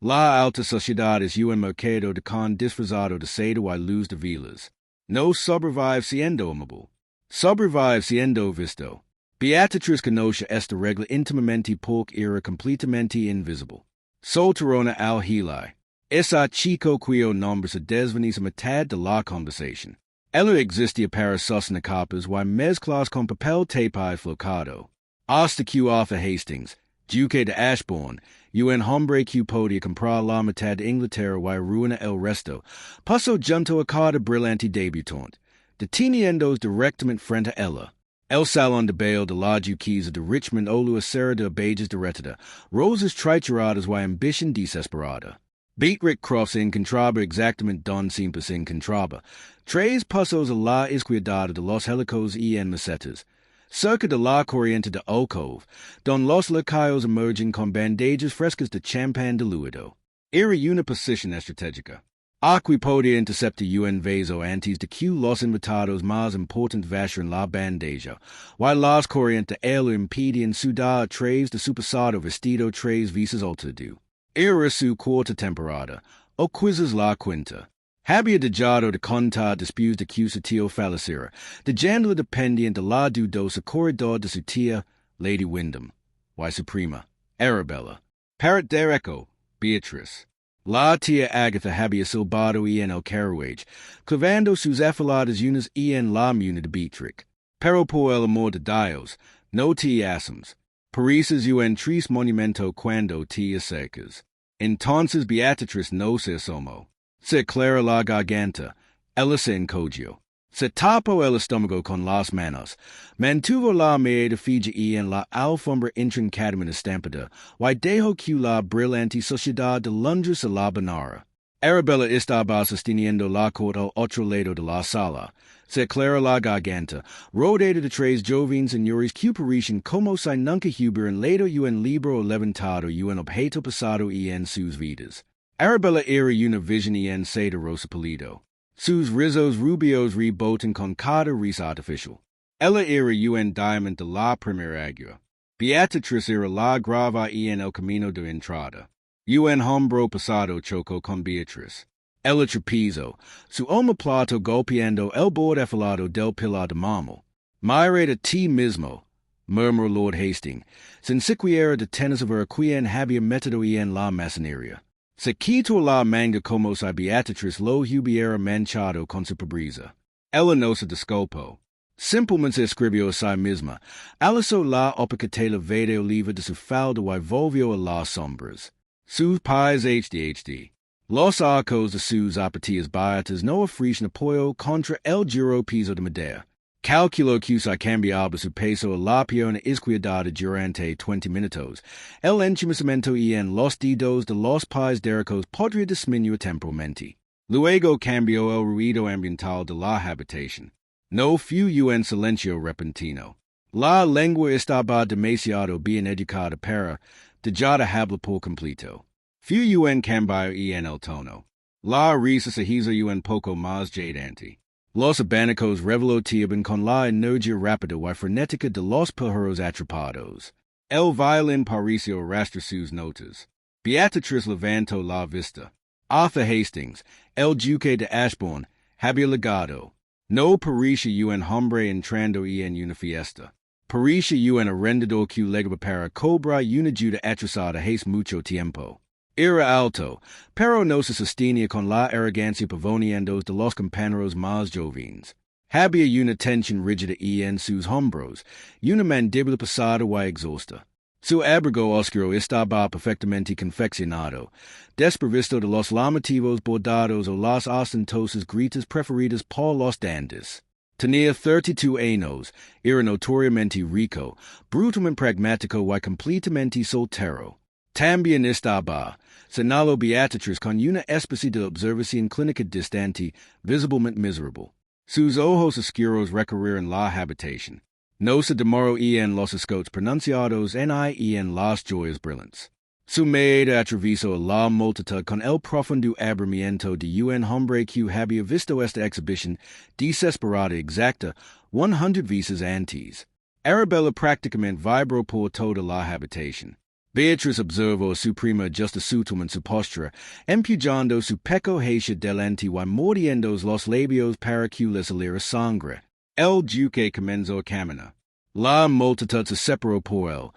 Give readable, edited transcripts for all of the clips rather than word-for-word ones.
La alta sociedades y un mercado de con disfrazado de seda y luz de velas. No sobrevive siendo amable. Sobrevive siendo visto. Beatriz conoce esta regla intimamente porque era completamente invisible. Solterona al hili. Esa chico cuyo nombre se desvanece a mitad de la conversación. Ella existía para sostener capas y mezclas con papel tape flocado. Hasta que Arthur Hastings, duque de Ashbourne, un hombre que podía comprar la mitad de Inglaterra y ruina el resto, pasó junto a cada brillante debutante, deteniéndose directamente frente a ella. El salón de baile de la duquesa de Richmond o la acera de bellas derretada, rosas trituradas y ambición desesperada. Beatriz Crofts encontraba exactamente donde siempre se encontraba, tres pasos a la izquierda de los helicos y en mesetas, cerca de la corriente de alcove, donde los lacayos emergen con bandejas frescas de champán diluido. Era una posición estratégica. Aquí podía interceptar un vaso antes de que los invitados más importantes vaciaran la bandeja, y las corrientes él impedían sudar a través de su pasado vestido tres veces altado. Era su cuarta temporada, o quizás la quinta. Había dejado de contar después de que su tío falleciera, dejándolo dependiente de la dudosa corredor de su tía, Lady Wyndham, y su prima, Arabella. Para Derecho, Beatriz. La tía Agatha había silbado en el carruaje, clavando sus afiladas uñas en la muna de Beatrix. Pero por el amor de Dios, no te asums. Pareces un triste monumento cuando te acercas. Entonces Beatriz no se asomó. Se aclara la garganta. Ella se encogió. Se tapó el estómago con las manos. Mantuvo la mirada fija en la alfombra intrincadamente estampada, y dejó que la brillante sociedad de Londres se la banara. Arabella estaba sosteniendo la corte al otro lado de la sala. Se aclara la garganta, rodeada de tres jóvenes señores que parecían como si nunca hubieran leído un libro levantado un objeto pasado en sus vidas. Arabella era una virgen en seda rosa pulido. Sus rizos rubios rebotan con cada risa artificial. Ella era un diamante de la primera agua. Beatriz era la grava en el camino de entrada. Un hombro pasado chocó con Beatriz. Ella tropezó, su omoplato golpeando el borde afilado del pilar de mármol. Mira de ti mismo, murmuró Lord Hastings, sin siquiera detenerse a ver quién había metido en la masonería. Se quitó la manga como si Beatriz lo hubiera manchado con su pobreza. Ella no se disculpó. Simplemente escribió a sí misma, alzó la opacatela verde oliva de su falda y volvió a las sombras. Sus pies HD. Los arcos de sus zapatillas baratas no ofrecen apoyo contra el duro piso de madera. Calculó que se cambiaba su peso a la pierna izquierda durante 20 minutos. El enchimento en los dedos de los pies derechos podría disminuir temporalmente. Luego cambió el ruido ambiental de la habitación. No fue un silencio repentino. La lengua estaba demasiado bien educada para dejar de hablar por completo. Fue un cambio en el tono. La risa se hizo un poco más jadeante. Los abanicos revoloteaban con la energía rápida y frenética de los pájaros atrapados. El violín pareció arrastrar sus notas. Beatriz levantó la vista. Arthur Hastings, el duque de Ashbourne, había llegado. No parecía un hombre entrando en una fiesta. Parecía un arrendador que legaba para cobrar una ayuda atrasada hace mucho tiempo. Era alto, pero no se sostenía con la arrogancia pavoneando de los compañeros más jóvenes. Había una tensión rígida en sus hombros, una mandíbula pesada y exhausta. Su abrigo oscuro estaba perfectamente confeccionado, desprovisto de los llamativos bordados o las ostentosas gritas preferidas por los dandies. Tenía 32 años, era notoriamente rico, brutalmente pragmático y completamente soltero. También estaba, señaló Beatriz con una especie de observación clínica distante, visiblemente miserable. Sus ojos oscuros recorrieron la habitación. No se demoró en los escotes pronunciados en las joyas brillantes. Su mirada atravesó la multitud con el profundo abrimiento de un hombre que había visto esta exhibición desesperada exacta 100 veces antes. Arabella prácticamente vibró por toda la habitación. Beatriz observo suprema justa sutilment su postura, empujando su peco hacia delante y mordiendos los labios para que les alira sangre. El duque comenzó a caminar. La multitud se separó por él.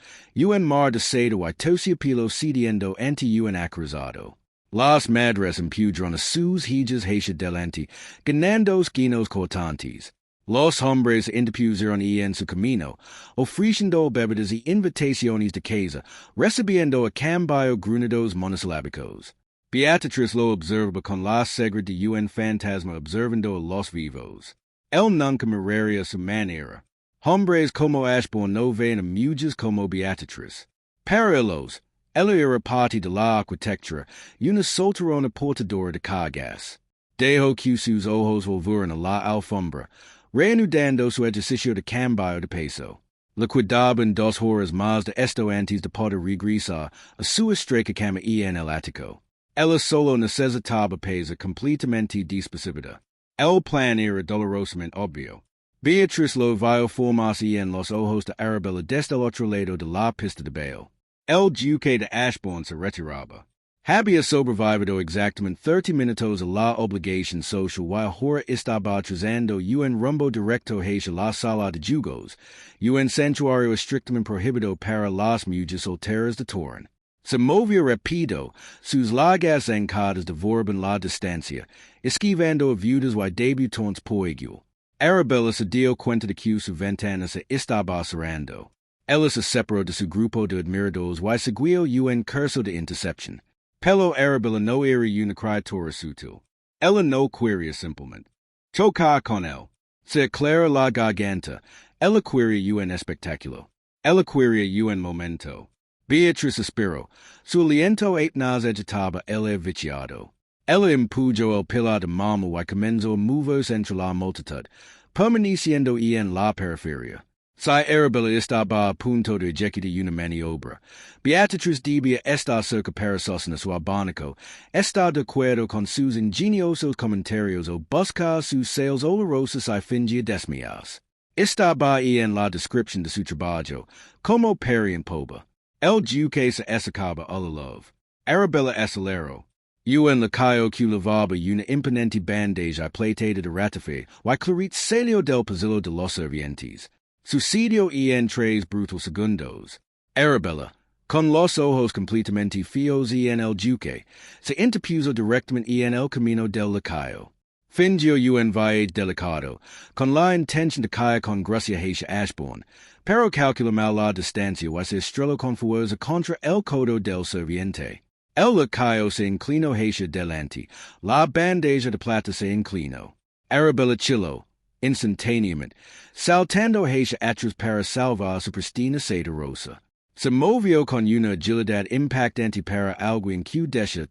Un mar de seda y tosiapilo cediendo ante un acruzado. Las madres empujron a sus hijas hacia delante, ganando esquinos cortantes. Los hombres interpusieron en su camino, ofreciendo bebidas y invitaciones de casa, recibiendo a cambio gruñidos monosylábicos. Beatriz lo observa con la ceguera de un fantasma observando a los vivos. Él nunca miraría su manera. Hombres como Ashbourne no ven a mujeres como Beatriz. Para ellos, ella era parte de la arquitectura y una solterona portadora de cargas. Dejó que sus ojos volvieran a la alfombra, reanudando su ejercicio de cambio de peso. Liquidaban 2 horas más de esto antes de poder regresar a su estrecha cama en el ático. Ella solo necesitaba pesar completamente despacibida. El plan era dolorosamente obvio. Beatriz lo vio formarse en los ojos de Arabella desde el otro lado de la pista de baile. El duque de Ashbourne se retiraba. Había sobrevivido exactamente 30 minutos a la obligación social while ahora estaba trazando un rumbo directo hacia la sala de jugos, un santuario estrictamente prohibido para las mujeres solteras de Torrent. Se movió rápido, sus largas zancadas devoraban la distancia, esquivando a viudas y debutantes por igual. Arabella se dio cuenta de que su ventana se estaba cerrando. Ella se separó de su grupo de admiradores y siguió un curso de intercepción. Pero Arabella no era una criatura sutil. Ella no quería simplemente chocar con él. Se aclara la garganta. Ella quería un espectáculo. Ella quería un momento. Beatriz suspiró. Su aliento apenas agitaba el viciado. Ella empujó el pilar de mármol y comenzó a moverse entre la multitud, permaneciendo en la periferia. Si Arabella estaba a punto de ejecutar una maniobra, Beatriz debía estar cerca para sostener su abanico, estar de acuerdo con sus ingeniosos comentarios o buscar sus celos olorosos y fingir desmayarse. Estaba en la descripción de su trabajo, como peri en popa. El duque se acercaba a la love. Arabella aceleró. Un lacayo que lavaba una imponente bandeja plateada de ratafe y clarit salió del pasillo de los servientes. Sucedió en 3 brutos segundos. Arabella, con los ojos completamente fijos en el duque, se interpuso directamente en el camino del lacayo. Fingió un viaje delicado, con la intención de caer con gracia hacia Ashbourne, pero calculó mal la distancia y se estrelló con fuerza contra el codo del serviente. El lacayo se inclinó hacia delante, la bandeja de plata se inclinó. Arabella chilló, instantáneamente, saltando hacia atrás para salvar su pristina seda rosa. Se movió con una agilidad impactante para alguien que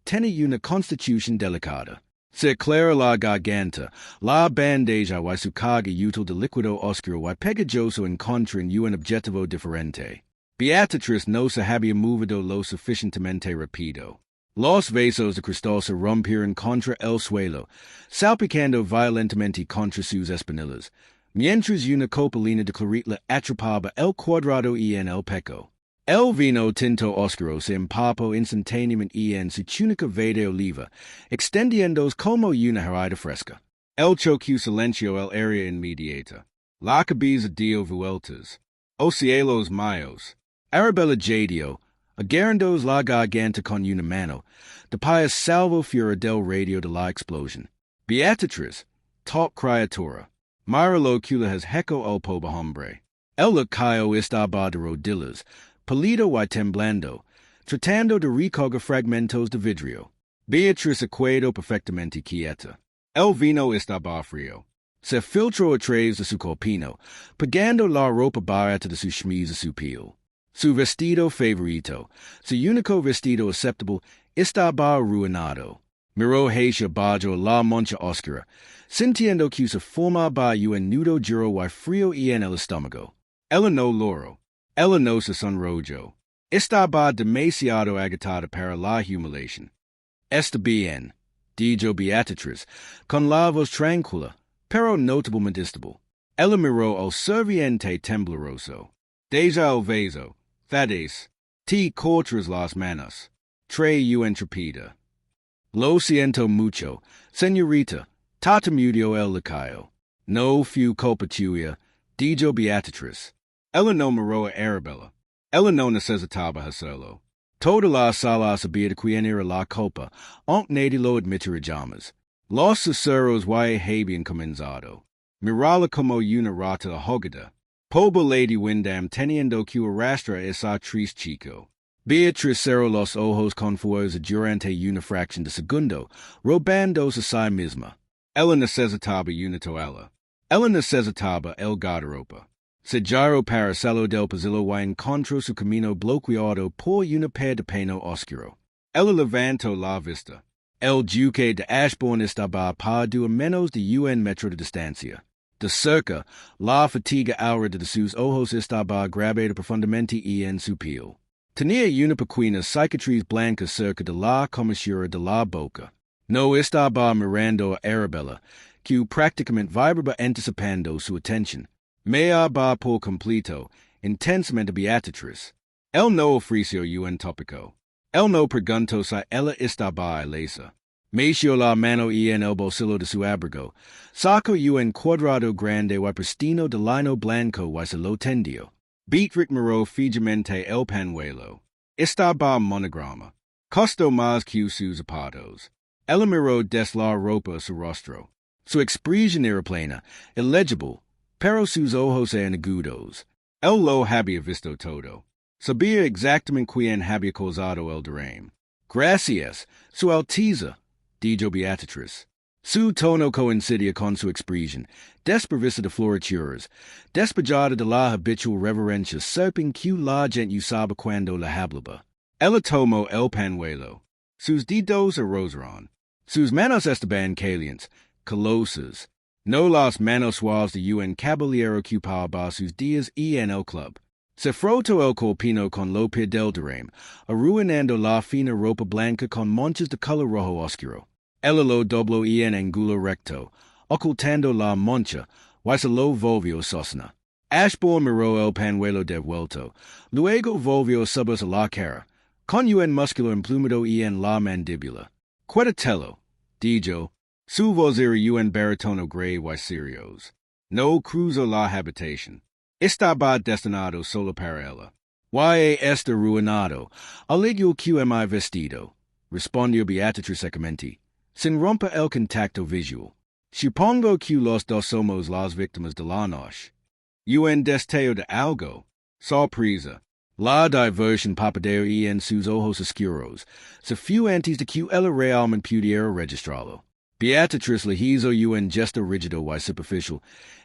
tenía una constitución delicada. Se aclara la garganta, la bandeja y su carga útil de líquido oscuro y pegajoso encuentran un objetivo diferente. Beatriz no se había movido lo suficientemente rápido. Los vasos de cristal se rompieron contra el suelo, salpicando violentamente contra sus espinillas, mientras una copalina de claret le atrapaba el cuadrado en el pecho. El vino tinto oscuro se empapó instantáneamente en su túnica verde oliva, extendiéndose como una jarada fresca. El choque silenció el área inmediata. La cabeza dio vueltas. O cielos míos. Arabella jadeó, agarrando la garganta con una mano, después salvo fuera del radio de la explosión. Beatriz, top criatura, mira lo que le has hecho al pobre hombre. El lacayo estaba de rodillas, pálido y temblando, tratando de recoger fragmentos de vidrio. Beatriz se quedó perfectamente quieta. El vino estaba frío. Se filtró a través de su corpino, pegando la ropa barata de su chemise a su piel. Su vestido favorito, su único vestido aceptable, estaba arruinado. Miró hacia abajo la mancha oscura, sintiendo que se formaba un nudo duro y frío en el estómago. Ella no logró. Ella no se sonrojó. Estaba demasiado agitada para la humiliación. Está bien, dijo Beatriz, con la voz tranquila, pero notablemente estable. Ella miró al serviente tembloroso. Deja el vaso. Thaddeus, T. Cortras las manos. Tre un trapida. Lo siento mucho, señorita. Tata murió el lacayo. No fu culpa tuya. Dijo Beatriz. Ella no miró a Arabella. Ella no necesitaba hacerlo. Toda la sala sabía de quien era la culpa, aunque nadie lo admitiera jamás. Los susurros y habían comenzado. Mirala como una rata ahogada. Pobre Lady Wyndham teniendo que arrastrar esa triste chico. Beatriz cerró los ojos con fuerza durante una fracción de segundo, robándose a sí misma. Ella necesitaba una toalla. Ella necesitaba el guardarropa. Se giró para el cielo del pasillo y encontró su camino bloqueado por una pared de peno oscuro. Ella levantó la vista. El duque de Ashbourne estaba a menos de un metro de distancia. De cerca, la fatiga aura de sus ojos estaba grabada profundamente en su piel. Tenía una pequeña cicatriz blanca cerca de la comisura de la boca. No estaba mirando a Arabella, que prácticamente vibraba anticipando su atención. Miraba por completo, intensamente a Beatriz. Él no ofreció un tópico. Él no preguntó si ella estaba ilesa. Metió la mano en el bolsillo de su abrigo. Sacó un cuadrado grande y pristino de lino blanco y se lo tendió. Beatriz miró fijamente el pañuelo. Estaba monograma. Costó más que sus zapatos. Ella miró des la ropa a su rostro. Su expresión era plena, illegible, pero sus ojos eran agudos. Él lo había visto todo. Sabía exactamente quién había causado el derrame. Gracias, Su Alteza, dijo Beatriz. Su tono coincidía con su expresión, desprovista de florituras, despojada de la habitual reverencia serping que la gente usaba cuando la hablaba. Ella tomó el pañuelo. Sus dedos rozaron. Sus manos estaban calientes, calosas. No las manos suaves de un caballero que ocupaba sus días en el club. Se frotó el corpino con lo piel del derrame, arruinando la fina ropa blanca con manchas de color rojo oscuro. Ella lo dobló en ángulo recto, ocultando la mancha, y se lo volvió sosna. Ashbourne miró el pañuelo de vuelto, luego volvió subas a la cara, con un músculo emplumado en la mandíbula. Cuédatelo, dijo. Su voz era un barítono grave y serios. No cruzó la habitación. Estaba destinado solo para ella. Y está ruinado. Eligió que mi vestido, respondió Beatriz secamente, sin romper el contacto visual. Supongo que los dos somos las víctimas de la noche. Un destello de algo. Sorpresa. La diversión papadeo en sus ojos oscuros. Se fue antes de que ella realmente pudiera registrarlo. Beatriz le hizo un gesto rígido y superficial,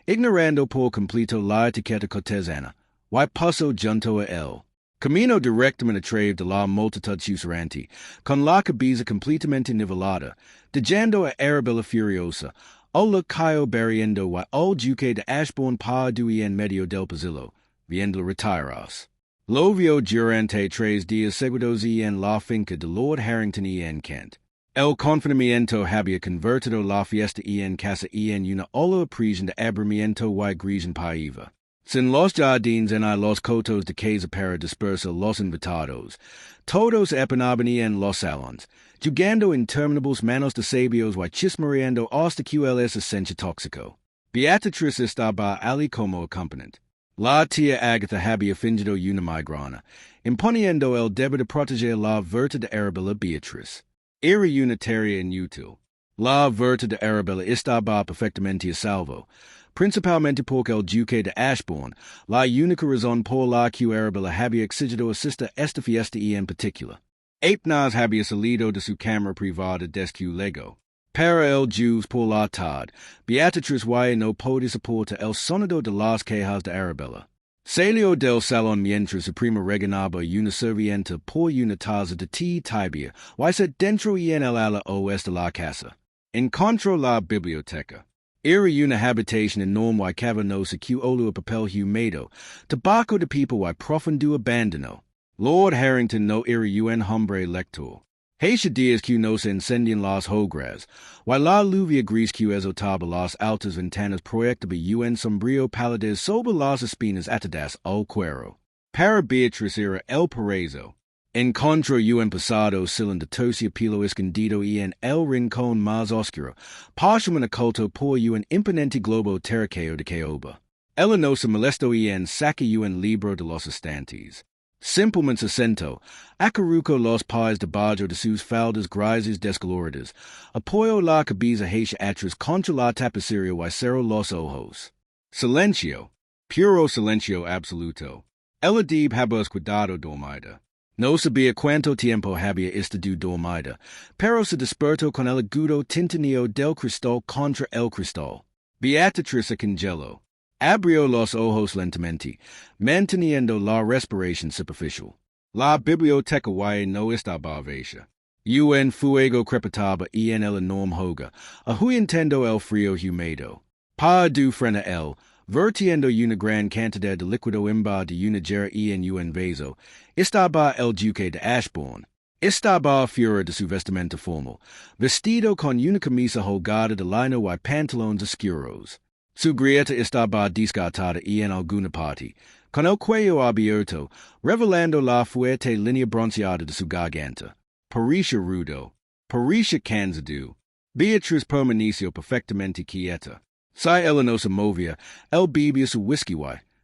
ignorando por completo la etiqueta cortesana, y pasó junto a él. Camino directamente a través de la multitud susurrante, con la cabeza completamente nivelada, dejando a Arabella furiosa, al lacayo barriendo y al duque de Ashbourne parado en medio del pasillo, viendo retirarse. Lo vio durante 3 días seguidos en la finca de Lord Harrington en Kent. El confinamiento había convertido la fiesta en casa en una ola prisión de aburrimiento y grisión paiva. Sin los jardines en los cotos de casa para dispersar los invitados, todos apenaban en los salones, jugando interminables manos de sabios y chismoreando hasta que el esencia tóxico. Beatriz estaba allí como acompañante. La tía Agatha había fingido una migraña, imponiendo el deber de proteger la verta de Arabella Beatriz. Era unitaria inútil. La verta de Arabella estaba perfectamente a salvo, principalmente porque el duque de Ashbourne, la única razón por la que Arabella había exigido asistir a esta fiesta en particular. Apenas había salido de su cámara privada desde que llegó. Para el juez por la tarde, Beatriz y no podía soportar el sonido de las quejas de Arabella. Salió del salón mientras su prima reganaba una servienta por una taza de té tibia y se dentro en el ala oeste de la casa. Encontró la biblioteca. Era una habitación enorme y cavernosa que olía a papel húmedo, tabaco de pipa y profundo abandono. Lord Harrington no era un hombre lector. Hace días que no se encendían las hogueras, y la lluvia gris que azotaba las altas ventanas proyectaba un sombrío palidez sobre las espinas atadas al cuero. Para Beatriz era el paraíso, Encontro en pasado sillen de tercio pilo escondido en el rincón más oscuro, partium oculto por un imponente globo terraqueo de caoba. Ella no se molesto en saque en libro de los estantes. Simplemente acento, acaruco los pies de bajo de sus faldas grises descoloridas, apoyo la cabeza hacia atrás contra la tapicería y cerro los ojos. Silencio, puro silencio absoluto. Ella debe habas cuidado dormida. No sabía cuánto tiempo había estado dormida, pero se despertó con el agudo tintineo del cristal contra el cristal. Beatriz congelo. Abrió los ojos lentamente, manteniendo la respiración superficial. La biblioteca no estaba vacía. Un fuego crepitaba en el enorme hogar, ahuyentando el frío húmedo. Pa du frente a él, vertiendo una gran cantidad de líquido emba de una jarra en un vaso, estaba el duque de Ashbourne. Estaba fuera de su vestimenta formal, vestido con una camisa holgada de lino y pantalones oscuros. Su grieta estaba descartada en alguna parte, con el cuello abierto, revelando la fuerte línea bronceada de su garganta. Parecía rudo, parecía cansado. Beatriz permaneció perfectamente quieta. Si ella no se movía, él bebía su whisky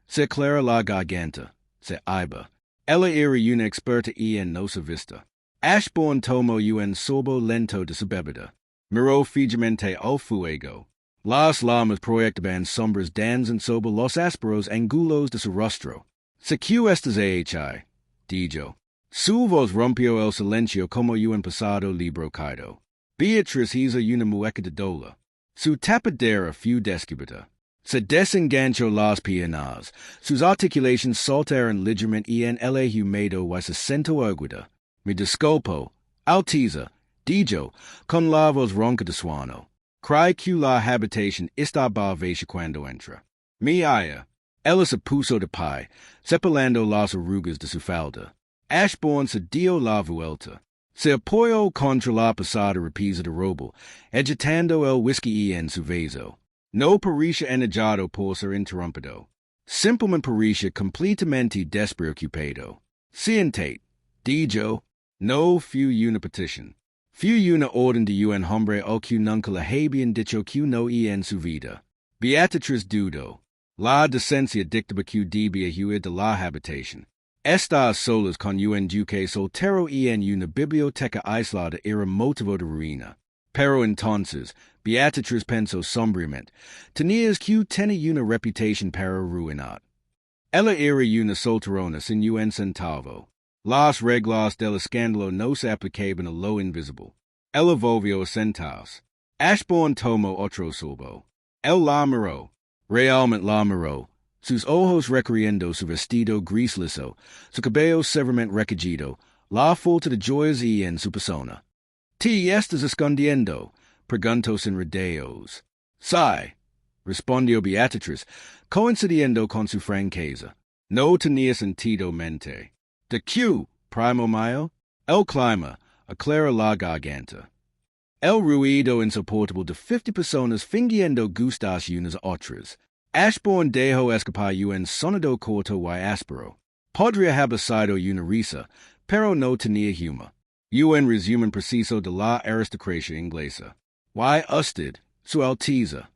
se aclara la garganta, se iba. Ella era una experta en no se vista. Ashbourne tomó un sorbo lento de su bebida. Miró fijamente al fuego. Las llamas proyectaban sombras danzan sobre los ásperos ángulos de su rostro. ¿Se qué estás hecha? Dijo. Su voz rompió el silencio como un pasado libro caído. Beatriz hizo una mueca de dolor. Su tapadera fue descubierta. Se desenganchó las piernas. Sus articulaciones saltaron ligeramente en el húmedo y se sentó erguida. Me disculpo, Alteza, dijo, con la voz ronca de suano. Creí que la habitación estaba vacía cuando entra. Mi aya. Ella se puso de pie, separando las arrugas de su falda. Ashbourne se dio la vuelta. Se apoyó contra la pasada repisa de robo, agitando el whisky en su vaso. No parecía enojado por ser interrumpido. Simplemente parecía completamente despreocupado. Siéntate, dijo. No fue una petición. Fue una orden de un hombre al que nunca le habían dicho que no en su vida. Beatriz dudó. La decencia dictaba que debía huir de la habitación. Estar a solas con un duque soltero en una biblioteca aislada era motivo de ruina. Pero entonces, Beatriz pensó sombríamente, tenías que tener una reputación para ruinar. Ella era una solterona sin un centavo. Las reglas del escándalo no se aplicaban a lo invisible. Ella volvió a sentarse. Ashbourne tomó otro sorbo. Él la miró. Realmente la miró. Sus ojos recorriendo su vestido gris liso, su cabello severamente recogido, la falta de joyas en su persona. ¿Te estás escondiendo? Preguntó sin rodeos. Sí, respondió Beatriz, coincidiendo con su franqueza. No tenía sentido mente. ¿De qué, primo mío? El clima, aclara la garganta. El ruido insoportable de 50 personas fingiendo gustas unas a otras. Ashbourne dejó escapar un sonido corto y áspero. Podría haber sido una risa, pero no tenía humor. Un resumen preciso de la aristocracia inglesa. ¿Why usted, su Alteza?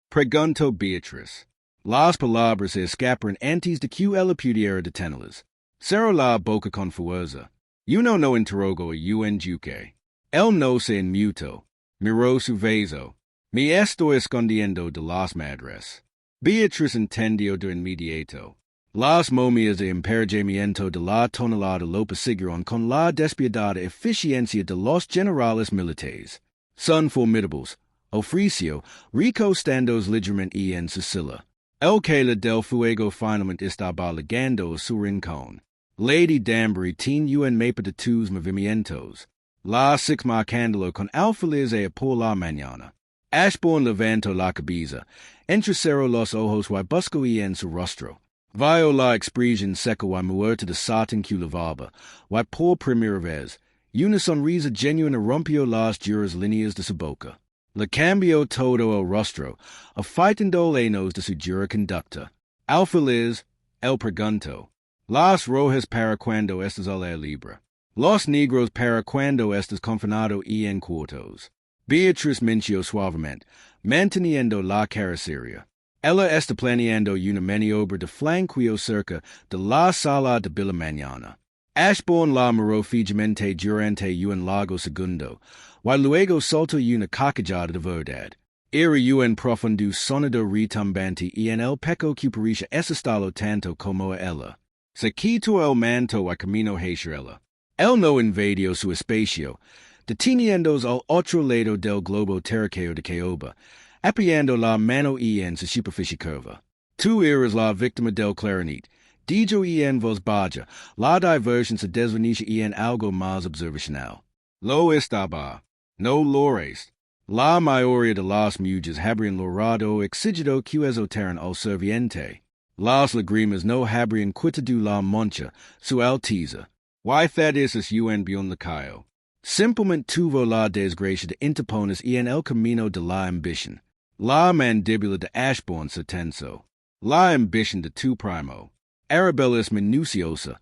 Preguntó Beatriz. Las palabras se escaparon antes de que ella pudiera detenerlas. Cerró la boca con fuerza. Uno no interrogó a un duque. Él no se inmutó. Miró su vaso. Me estoy escondiendo de las madres. Beatriz entendió de inmediato. Las momias de emparejamiento de la tonelada lo persiguieron con la despiadada eficiencia de los generales militares. Son formidables. Ofreció, recostandos ligeramente en Sicilia. El que del fuego finalmente estaba ligando a su rincón. Lady Danbury tiene un mapa de tus movimientos. La six marcándolo con alfileres por la mañana. Ashbourne levantó la cabeza, entrecerró los ojos y buscó en su rostro. Vio la expresión seca y muerta de Satan que lavaba, y por primera vez, una sonrisa genuina rompió las duras líneas de su boca. Le cambió todo el rostro, afeitando lenos de su dura conducta. Alfiles, el preguntó. Las rojas para cuando estás al aire libre. Los negros para cuando estás confinado en cuartos. Beatriz minció suavemente, manteniendo la cara seria. Ella está planeando una maniobra de flanqueo cerca de la sala de la mañana. Ashbourne la miró fijamente durante un largo segundo, y luego soltó una carcajada de verdad. Era un profundo sonido retumbante y en el pecho que parecía asustado tanto como ella. Se quitó el manto y caminó hacia ella. Él no invadió su espacio, deteniéndose al otro lado del globo terráqueo de caoba, apoyando la mano en su superficie curva. Tú eres la víctima del clarinet. Dijo en voz baja, la diversión se desvanece en algo más observacional. Lo estaba. No lores. La mayoría de las mujeres habrían logrado exigido que esoteran al serviente. Las lágrimas no habrían quitado la mancha, su alteza. Why that is un bien lacayo. Simplemente tuvo la desgracia de interponerse en el camino de la ambición. La mandíbula de Ashbourne se tensó. La ambición de tu primo. Arabella es minuciosa.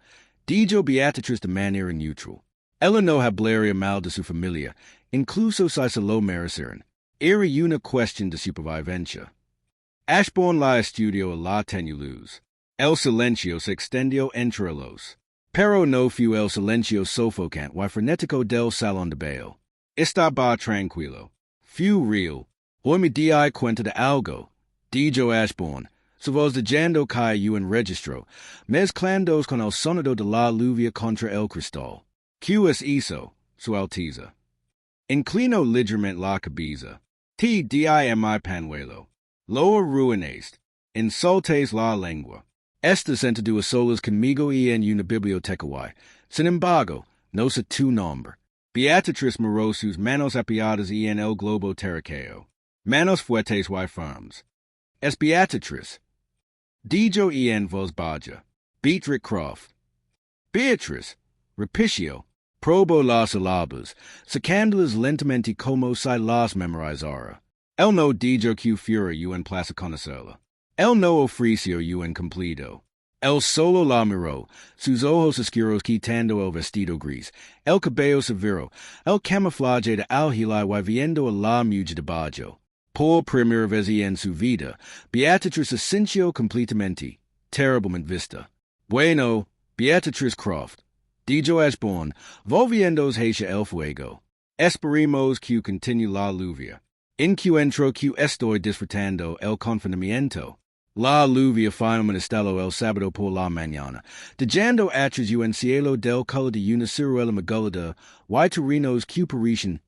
Dijo Beatriz de manera neutral. Ella no hablaría mal de su familia, incluso si se lo merecieran. Era una cuestión de supervivencia. Ashbourne la estudió a la tenue luz. El silencio se extendió entre los. Pero no fue el silencio sofocante y frenético del salón de baile. Estaba tranquilo. Fue real. Hoy me di cuenta de algo, dijo Ashbourne. Su voz de llanto cayó en registro, mezclándose con el sonido de la lluvia contra el cristal. ¿Qué es eso, su alteza? Inclinó ligeramente la cabeza. Te di mi panuelo. Lo arruinaste. Insultes la lengua. Estás sentado a solas conmigo en una biblioteca y, sin embargo, no sé tu nombre. Beatriz miró sus manos apiadas en el globo terráqueo. Manos fuertes y firmes. Es Beatriz. Dijo en voz baja. Beatriz Croft. Beatriz. Repició. Probó las sílabas, sacándolas lentamente como si las memorizara. Él no dijo que fuera en plaza conocerla. Él no ofreció un cumplido. Él solo la miró, sus ojos oscuros quitando el vestido gris, el cabello severo, el camuflaje de algila y viendo a la mujer debajo. Por primera vez en su vida, Beatriz se sintió completamente, terriblemente vista. Bueno, Beatriz Croft, dijo Ashbourne, volviéndose hacia el fuego. Esperemos que continue la lluvia. Encuentro que estoy disfrutando el confinamiento. La lluvia finalmente estalló el sábado por la mañana, dejando atrás un cielo del color de una ciruela magulada y terrenos que parecían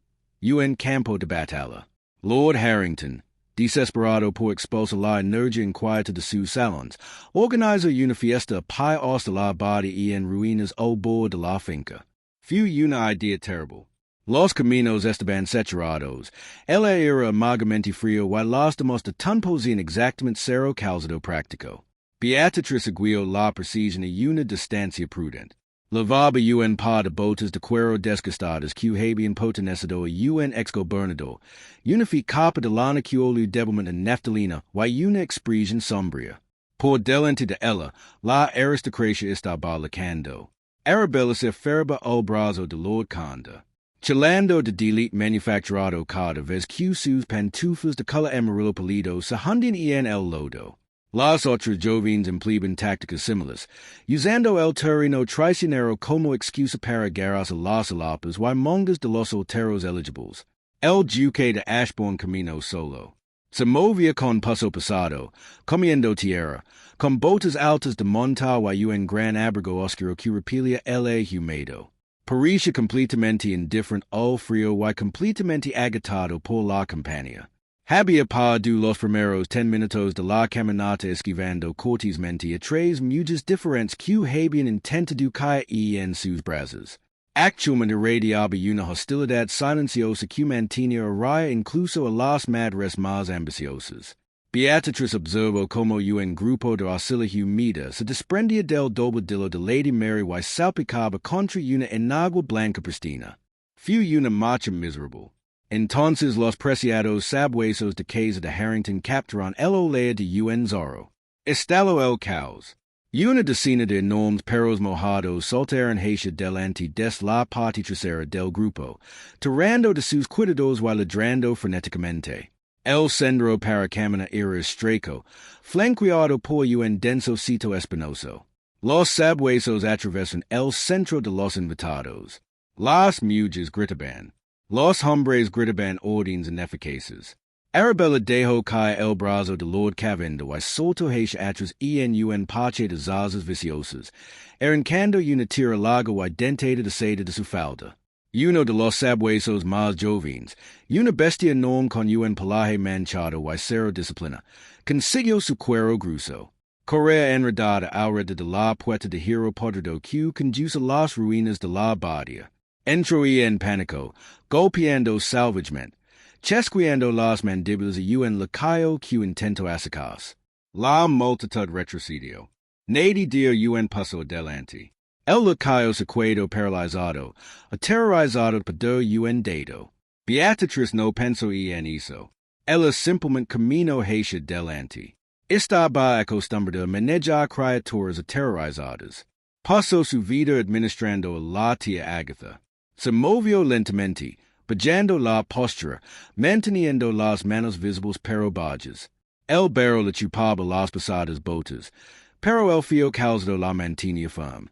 un campo de batalla. Lord Harrington, desesperado por expulsar la energía inquieta de sus salones, organizó una fiesta para la body en ruinas al borde de la finca. Fue una idea terrible. Los caminos estaban saturados. El aire era amargamente frío y las demás de tan poseen exactamente cero calzado práctico. Beatriz siguió la precisión a una distancia prudente. Lavaba un par de botas de cuero desgastadas que habían pertenecido a un ex-gobernador, una capa de lana que olía débilmente a naftalina y una expresión sombría. Por delante de ella, la aristocracia estaba lacando. Arabella se aferraba al brazo de Lord Conde. Chilando de delite manufacturado cada vez que sus pantuflas de color amarillo pálido se hundían en el lodo. Las otras jóvenes empleaban tácticas similares, usando el terreno traicionero como excusa para agarrarse a las solapas y mangas de los solteros elegibles. El duque de Ashbourne caminó solo. Se movía con paso pesado, comiendo tierra, con botas altas de monta y un gran abrigo oscuro que repelía el aire húmedo. Parecía completamente indifferente al frío y completamente agotado por la campaña. Había perdido los primeros 10 minutos de la caminata esquivando cortésmente a tres mujeres diferentes que habían intentado caer en sus brazos. Actualmente irradiaba una hostilidad silenciosa que mantenía a raya incluso a las madres más ambiciosas. Beatriz observó como un grupo de arcilla humida se desprendía del dobladillo de Lady Mary y salpicaba contra una enagua blanca pristina. Fue una marcha miserable. Entonces los preciados sabuesos de queso de Harrington capturaron el olea de un zorro. Estalló el caos. Una decina de norms perros mojados soltaron hacia delante des la parte trasera del grupo, tirando de sus cuidados while ladrando frenéticamente. El sendero para caminar era estrecho, flanqueado por un denso sitio espinoso. Los sabuesos atravesan el centro de los invitados. Las mujeres gritaban. Los hombres gritaban órdenes ineficaces. Arabella dejó caer el brazo de Lord Cavendo y soltó hacia atrás un pache de zazas viciosas, arrancando una tira larga y dentada de seda de su falda. Uno de los sabuesos más jóvenes, una bestia enorme con un pelaje manchado y cero disciplina, consiguió su cuero grueso. Correa enredada alrededor de la puerta de hierro podrido que conduce a las ruinas de la abadía. Entró en pánico, golpeando salvagemente, chasqueando las mandíbulas y un lacayo que intentó acercarse. La multitud retrocedió. Nadie dio un paso adelante. El lacayo se quedó paralizado, aterrorizado por un dedo. Beatriz no pensó en eso. Ella simplemente caminó hacia delante. Estaba acostumbrada a manejar criaturas aterrorizadas. Pasó su vida administrando a la tía Agatha. Se movió lentamente, bajando la postura, manteniendo las manos visibles pero bajas. El barro le chupaba las pesadas botas, pero el fio calzado la mantenía firme.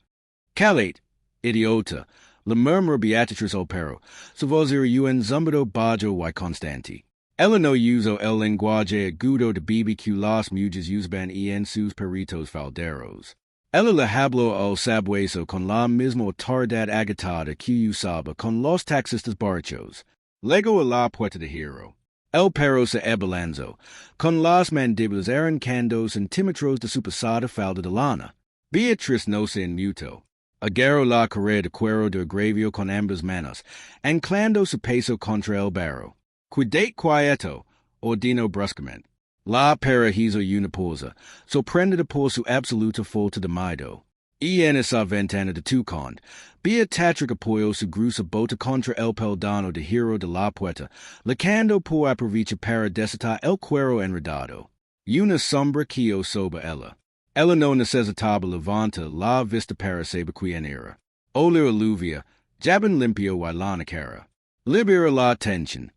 Calate, idiota, le murmuró Beatriz al perro, su voz era un zumbido bajo y constante. Ella no usó el lenguaje agudo de BBQ las mujeres usaban en sus perritos falderos. Ella le habló al sabueso con la misma autoridad agitada que usaba con los taxistas borrachos. Luego a la puerta de hierro. El perro se abalanzó, con las mandíbulas arrancando centímetros de su pesada falda de lana. Beatriz no se inmutó. Agarró la correa de cuero de agravio con ambas manos, anclando su peso contra el barro. Quedate quieto, ordenó bruscamente. La perra hizo una pausa, sorprendida por su absoluta falta de miedo. En esa ventana de tucón, Beatriz apoyó su gruesa bota contra el peldaño de hierro de la puerta, licando por aprovechar para desatar el cuero enredado. Una sombra quedó sobre ella. Ella no necesitaba levantar la vista para saber quién era. Oler aluvia, jabón limpio y lana cara. Libera la tensión.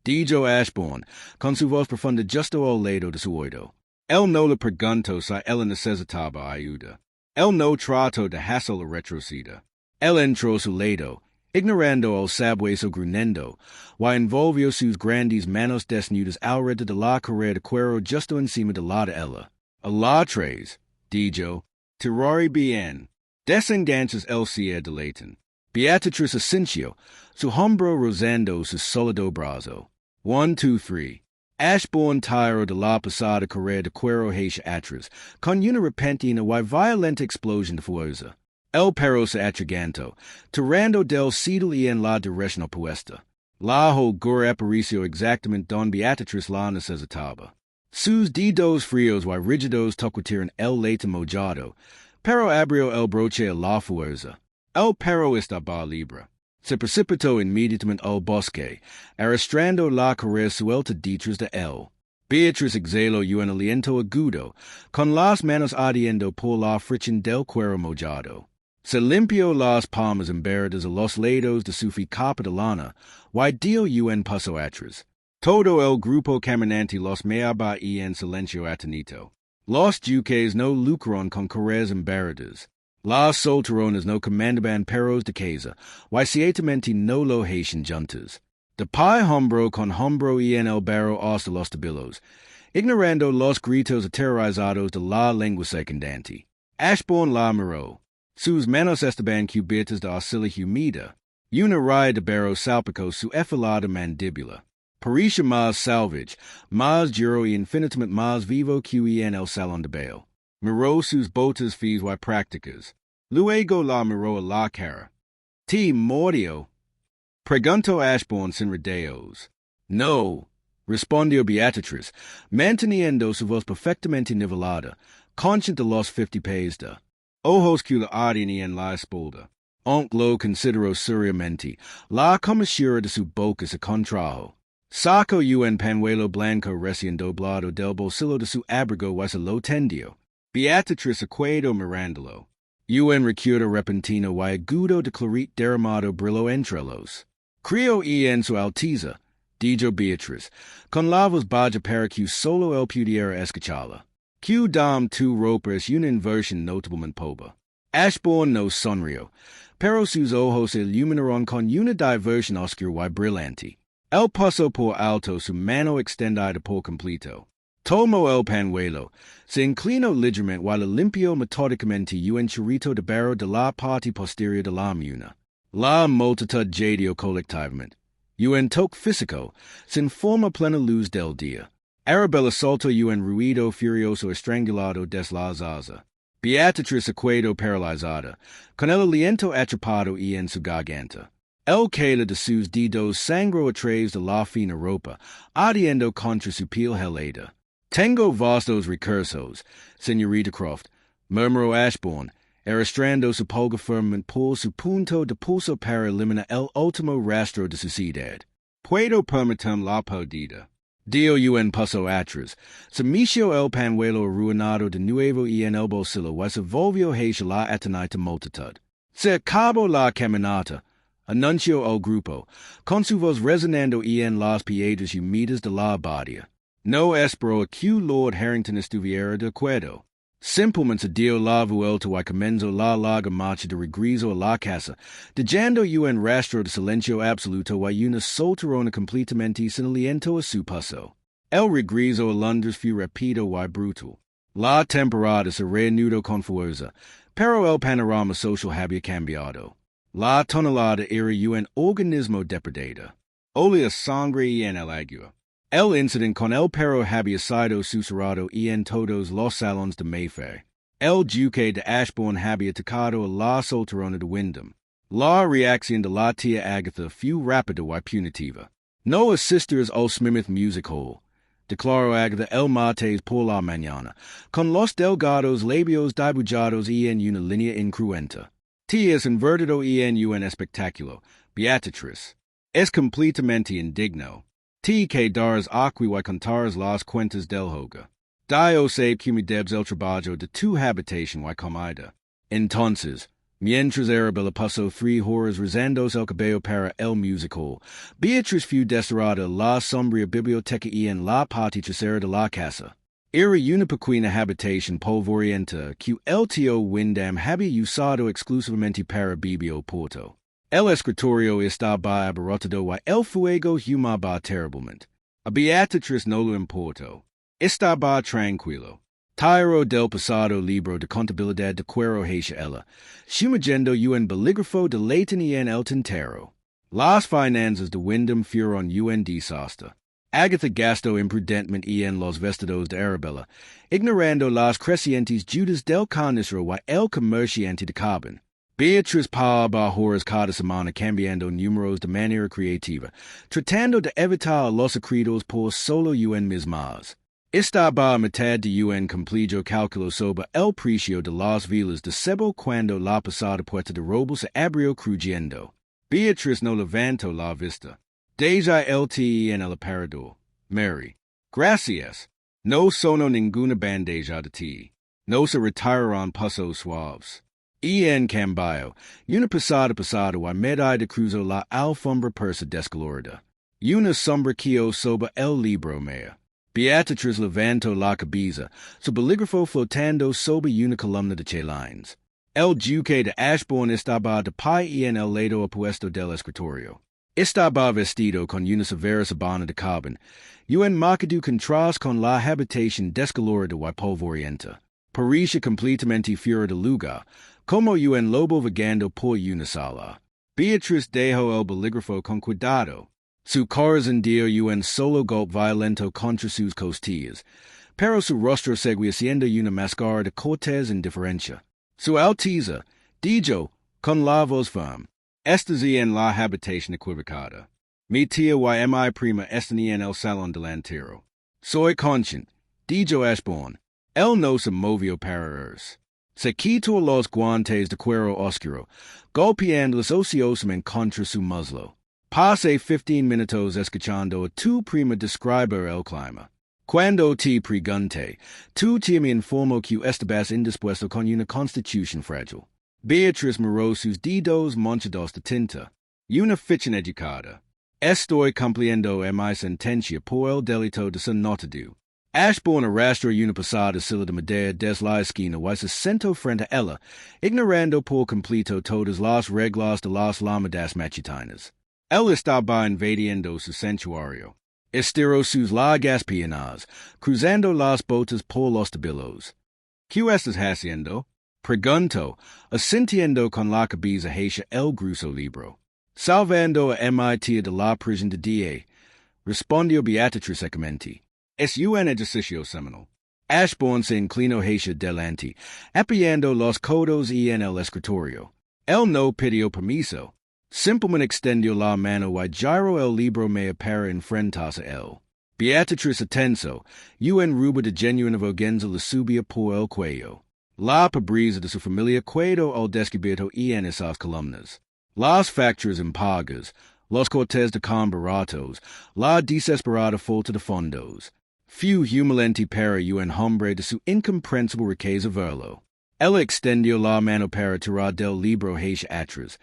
Dijo Ashbourne, con su voz profunda justo al lado de su oído. Él no le preguntó si ella necesitaba ayuda. Él no trató de hacerla retroceder. Él entró a su lado, ignorando al sabueso grunendo, y envolvió sus grandes manos desnudas alrededor de la correa de cuero justo encima de la de ella. A la tres, dijo, tirare bien. Desenganchas el cierre de Leighton. Beatriz asintió, su hombro rozando su sólido brazo. 1, 2, 3. Ashbourne tiró de la pesada correa de cuero hacia atrás, con una repentina y violenta explosión de fuerza. El perro se atragantó, tirando del seedal en la dirección opuesta. La holgura apareció exactamente donde Beatriz la necesitaba. Sus dedos fríos y rígidos tocaron el leite mojado, pero abrió el broche a la fuerza. El perro estaba libre. Se precipitó inmediatamente al bosque, arrastrando la correa suelta detrás de él. Beatriz exhaló un aliento agudo, con las manos ardiendo por la fricción del cuero mojado. Se limpió las palmas embaradas a los lados de su capa de lana, y dio un paso atrás. Todo el grupo caminante los miraba en silencio atenito. Los duques no lucraron con correas embaradas. Las solteronas no comandaban perros de casa, y ciertamente no lo hacían juntas. De pie hombro con hombro en el barro hasta los tabilos, ignorando los gritos aterrorizados de la lengua secundante. Ashbourne la miró. Sus manos estaban cubiertas de arcilla humida. Una raya de barro salpicó su afilada mandíbula. Parecía más salvage, más duro y infinitamente más vivo que en el salón de baile. Miró sus botas feas y prácticas. Luego la miró a la cara. ¿Te mordió? Preguntó Ashbourne sin rodeos. No, respondió Beatriz, manteniendo su voz perfectamente nivelada, consciente de los 50 pies de ojos que le ardían en la espalda. Aunque lo consideró seriamente, la comisura de su boca se contrajo. Sacó un pañuelo blanco recién doblado del bolsillo de su abrigo y se lo tendió. Beatriz Acuedo Mirandolo. Un recuerdo repentino y agudo de clarit derramado brillo entrelos. Creo en su altiza, dijo Beatriz, con la voz baja para que solo el pudiera escucharla. Q dam tu roper es una inversión notablemente poba. Ashbourne no sonrió, pero sus ojos se iluminaron con una diversión oscura y brillante. El pasó por alto su mano extendida por completo. Tomó el pañuelo, se inclinó ligeramente y lo limpió metódicamente un chorrito de barro de la parte posterior de la muna. La multitud jadeó colectivamente. Un toque físico, sin forma plena luz del día. Arabella soltó un ruido furioso estrangulado des la zaza. Beatriz se quedó paralizada, con el aliento atrapado en su garganta. El caída de sus dedos sangró a través de la fina ropa, ardiendo contra su piel helada. Tengo vastos recursos, señorita Croft, murmuró Ashbourne, arrastrando su pulga firmemente por su punto de pulso para eliminar el último rastro de suciedad. Puedo permitirme la perdida. Dio un paso atrás, se metió el pañuelo arruinado de nuevo en el bolsillo y se volvió hacia la atenida multitud. Se acabó la caminata, anunció el grupo, con su voz resonando en las piedras húmedas de la abadía. No espero que Lord Harrington estuviera de acuerdo. Simplemente dio la vuelta y comenzó la larga marcha de regreso a la casa, dejando un rastro de silencio absoluto y una solterona completamente sin aliento a su paso. El regreso a Londres fue rápido y brutal. La temporada se reanudó con fuerza, pero el panorama social había cambiado. La tonelada era un organismo depredado. Olía sangre en el agua. El incidente con el perro había sido susurrado en todos los salones de Mayfair. El duque de Ashbourne había tocado a la solterona de Wyndham. La reacción de la tía Agatha fue rápida y punitiva. No asistirás al Smith Music Hall, declaró Agatha el martes por la mañana, con los delgados labios dibujados en una línea incruenta. Tías invertido en un espectáculo, Beatriz. Es completamente indigno. Ti que dares aqui y contares las cuentas del hogar. Dio sabe que me debes el trabajo de tu habitación y comida. Entonces, mientras Arabella pasó 3 horas rizándose el cabello para el music hall, Beatriz fue desterrada a la sombría biblioteca en la parte trasera de la casa. Era una pequeña habitación polvorienta que el tío Wyndham había usado exclusivamente para biblioporto. El escritorio estaba abarrotado y el fuego humaba terriblemente. A Beatriz no le importó. Estaba tranquilo. Tiró del pasado libro de contabilidad de cuero hacia ella, sumergiendo un bolígrafo de Leighton en el tintero. Las finanzas de Wyndham fueron un desastre. Agatha gastó imprudentemente en los vestidos de Arabella, ignorando las crecientes deudas del carnicero y el comerciante de carbón. Beatriz pagaba horas cada semana cambiando números de manera creativa, tratando de evitar los secretos por solo un mismas. Estaba a mitad de un complejo cálculo sobre el precio de las vilas de Sebo cuando la pasada puerta de robo se abrió crujiendo. Beatriz no levantó la vista. Deja el té en el aparador. Mary. Gracias. No sonó ninguna bandeja de té. No se retiraron pasos suaves. En cambio, una pasada y media de cruzó la alfombra persa descolorida. Una sombra quedó sobre el libro mea. Beatriz levantó la cabeza, su bolígrafo flotando sobre una columna de chelines. El duque de Ashbourne estaba de pie en el lado opuesto del escritorio. Estaba vestido con una severa sabana de carbón, un marcado contraste con la habitación descolorida y polvorienta. Parecía completamente fuera de lugar, como un lobo vagando por una sala. Beatriz dejó el bolígrafo con cuidado. Su corazón dio un solo golpe violento contra sus costillas, pero su rostro seguía siendo una máscara de cortés indiferencia. Su Alteza, dijo, con la voz firme, estás en la habitación equivocada. Mi tía y mi prima están en el salón delantero. Soy consciente, dijo Ashbourne. Él no se movió para irse. Se quitó los guantes de cuero oscuro, golpeándolos ociosamente contra su muslo. Pasé 15 minutos escuchando a tu prima describir el clima. Cuando te pregunte, tú te me informo que estabas indispuesto con una constitución frágil. Beatriz moró sus dedos manchados de tinta. Una fiction educada. Estoy cumpliendo mi sentencia por el delito de ser notado. Ashbourne arrastró una pasada silla de madera desde la esquina y se sentó frente a ella, ignorando por completo todas las reglas de las láminas machitanas. Él estaba invadiendo su santuario. Estiró sus largas piernas, cruzando las botas por los tobillos. ¿Qué estás haciendo? Preguntó, asintiendo con la cabeza hacia el grueso libro. Salvando a mi tía de la prisión de Die, respondió Beatriz secamente. Es un ejercicio seminal. Ashbourne se inclinó hacia delante, apoyando los codos en el escritorio. Él no pidió permiso. Simplemente extendió la mano y giró el libro medio para enfrentarse a él. Beatriz atenso, un rubo de genuina vergüenza le subía por el cuello. La pobreza de su familia quedó al descubierto en esas columnas. Las facturas impagas, los cortes de can baratos, la desesperada falta de fondos. Few humilante para un hombre de su incomprensible riqueza verlo. Él extendió la mano para tirar del libro hacia atrás,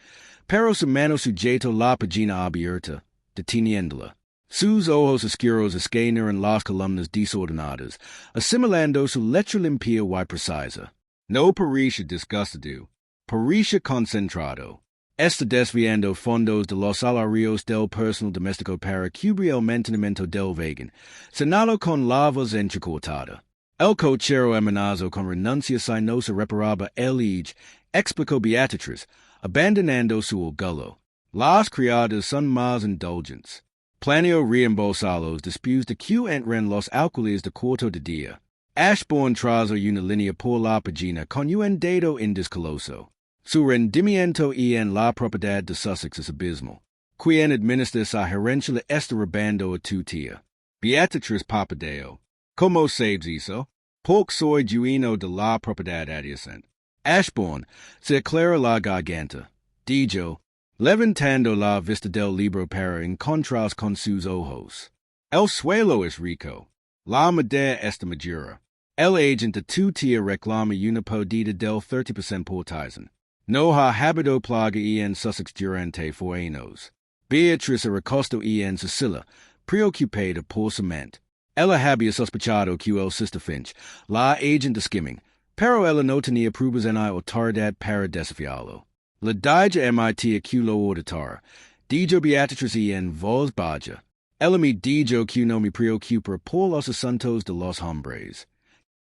pero su mano sujetó la página abierta, deteniéndola. Sus ojos oscuros escanearon las columnas desordenadas, asimilando su letra limpia y precisa. No parecía disgustado, parecía concentrado. Está desviando fondos de los salarios del personal doméstico para cubrir el mantenimiento del vegan, señaló con la voz entrecortada. El cochero amenazó con renuncia si no se reparaba el explicó Beatriz, abandonando su orgullo. Las criadas son más indulgentes. Planeó reembolsar los después de que entren los alquileres de cuarto de día. Ashbourne trazó una línea por la página con un dedo indiscoloso. Su rendimiento en la propiedad de Sussex es abismal. Quien administra esa gerencia le está robando a tu tía. Beatriz papadeo. ¿Cómo sabes eso? Porque soy dueño de la propiedad adyacente. Ashbourne se aclara la garganta. Dijo, levantando la vista del libro para encontrarse con sus ojos. El suelo es rico. La madera está madura. El agente de tu tía reclama una pérdida del 30% por Tyson. No ha habido plaga en Sussex durante 4 años. Beatriz se recostó en su silla, preocupada por su mente. Ella había sospechado que el Sister Finch, la agente skimming, pero ella no tenía pruebas en autoridad para desafiarlo. La dija mi tía que lo auditar, dijo Beatriz en voz baja. Ella me dijo que no me preocupa por los asuntos de los hombres.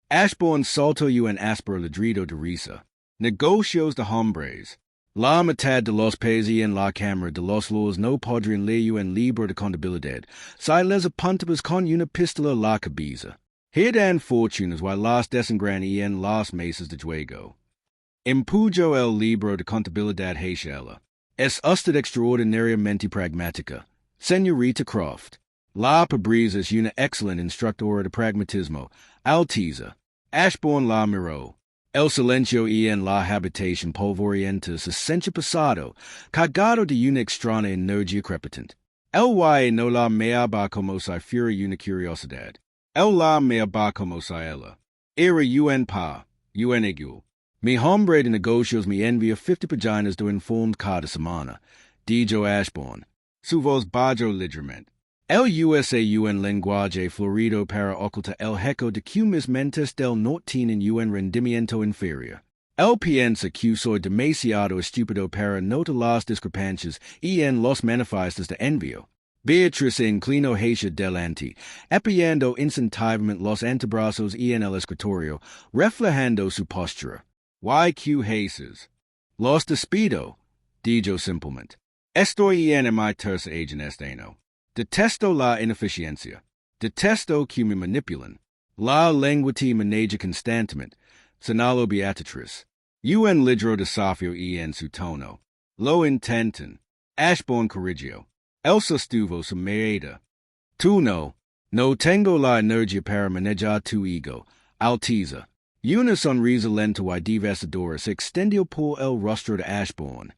Ashbourne soltó un áspero ladrido de risa. Negocios de hombres. La mitad de los pesos en la cámara de los lords no podrían leer un libro de contabilidad si les apuntamos con una pistola a la cabeza. Here dan fortunas y las desengran en las mesas de juego. Empujó el libro de contabilidad hacia ella. Es usted extraordinariamente pragmática, señorita Croft. La pobreza es una excelente instructora de pragmatismo, Alteza. Ashbourne la miró. El silencio en la habitación polvorienta se sentía pasado, cargado de una extraña energía crepitante. El y no la miraba como si fuera una curiosidad. El la miraba como si ella era un igual. Mi hombre de negocios me envía 50 páginas de informe cada semana, dijo Ashbourne. Su voz bajó ligeramente. El USA un lenguaje florido para ocultar el hecho de que mis mentes del norte tienen un rendimiento inferior. Él piensa que soy demasiado estúpido para notar las discrepancias en los manifiestos de envío. Beatriz se inclinó hacia delante, apoyando instintivamente los antebrazos en el escritorio, reflejando su postura. ¿Qué haces? Los despido, dijo simplemente. Estoy en mi tercer año en este año. Detesto la ineficiencia. Detesto que me manipulan. La lengua te maneja constantemente, señaló Beatriz. Un ligero desafío en su tono. Lo intentan. Ashbourne corrigió. Él sostuvo su mirada. Tú no tengo la energía para manejar tu ego, Alteza. Una sonrisa lenta y devastadora se extendió por el rostro de Ashbourne.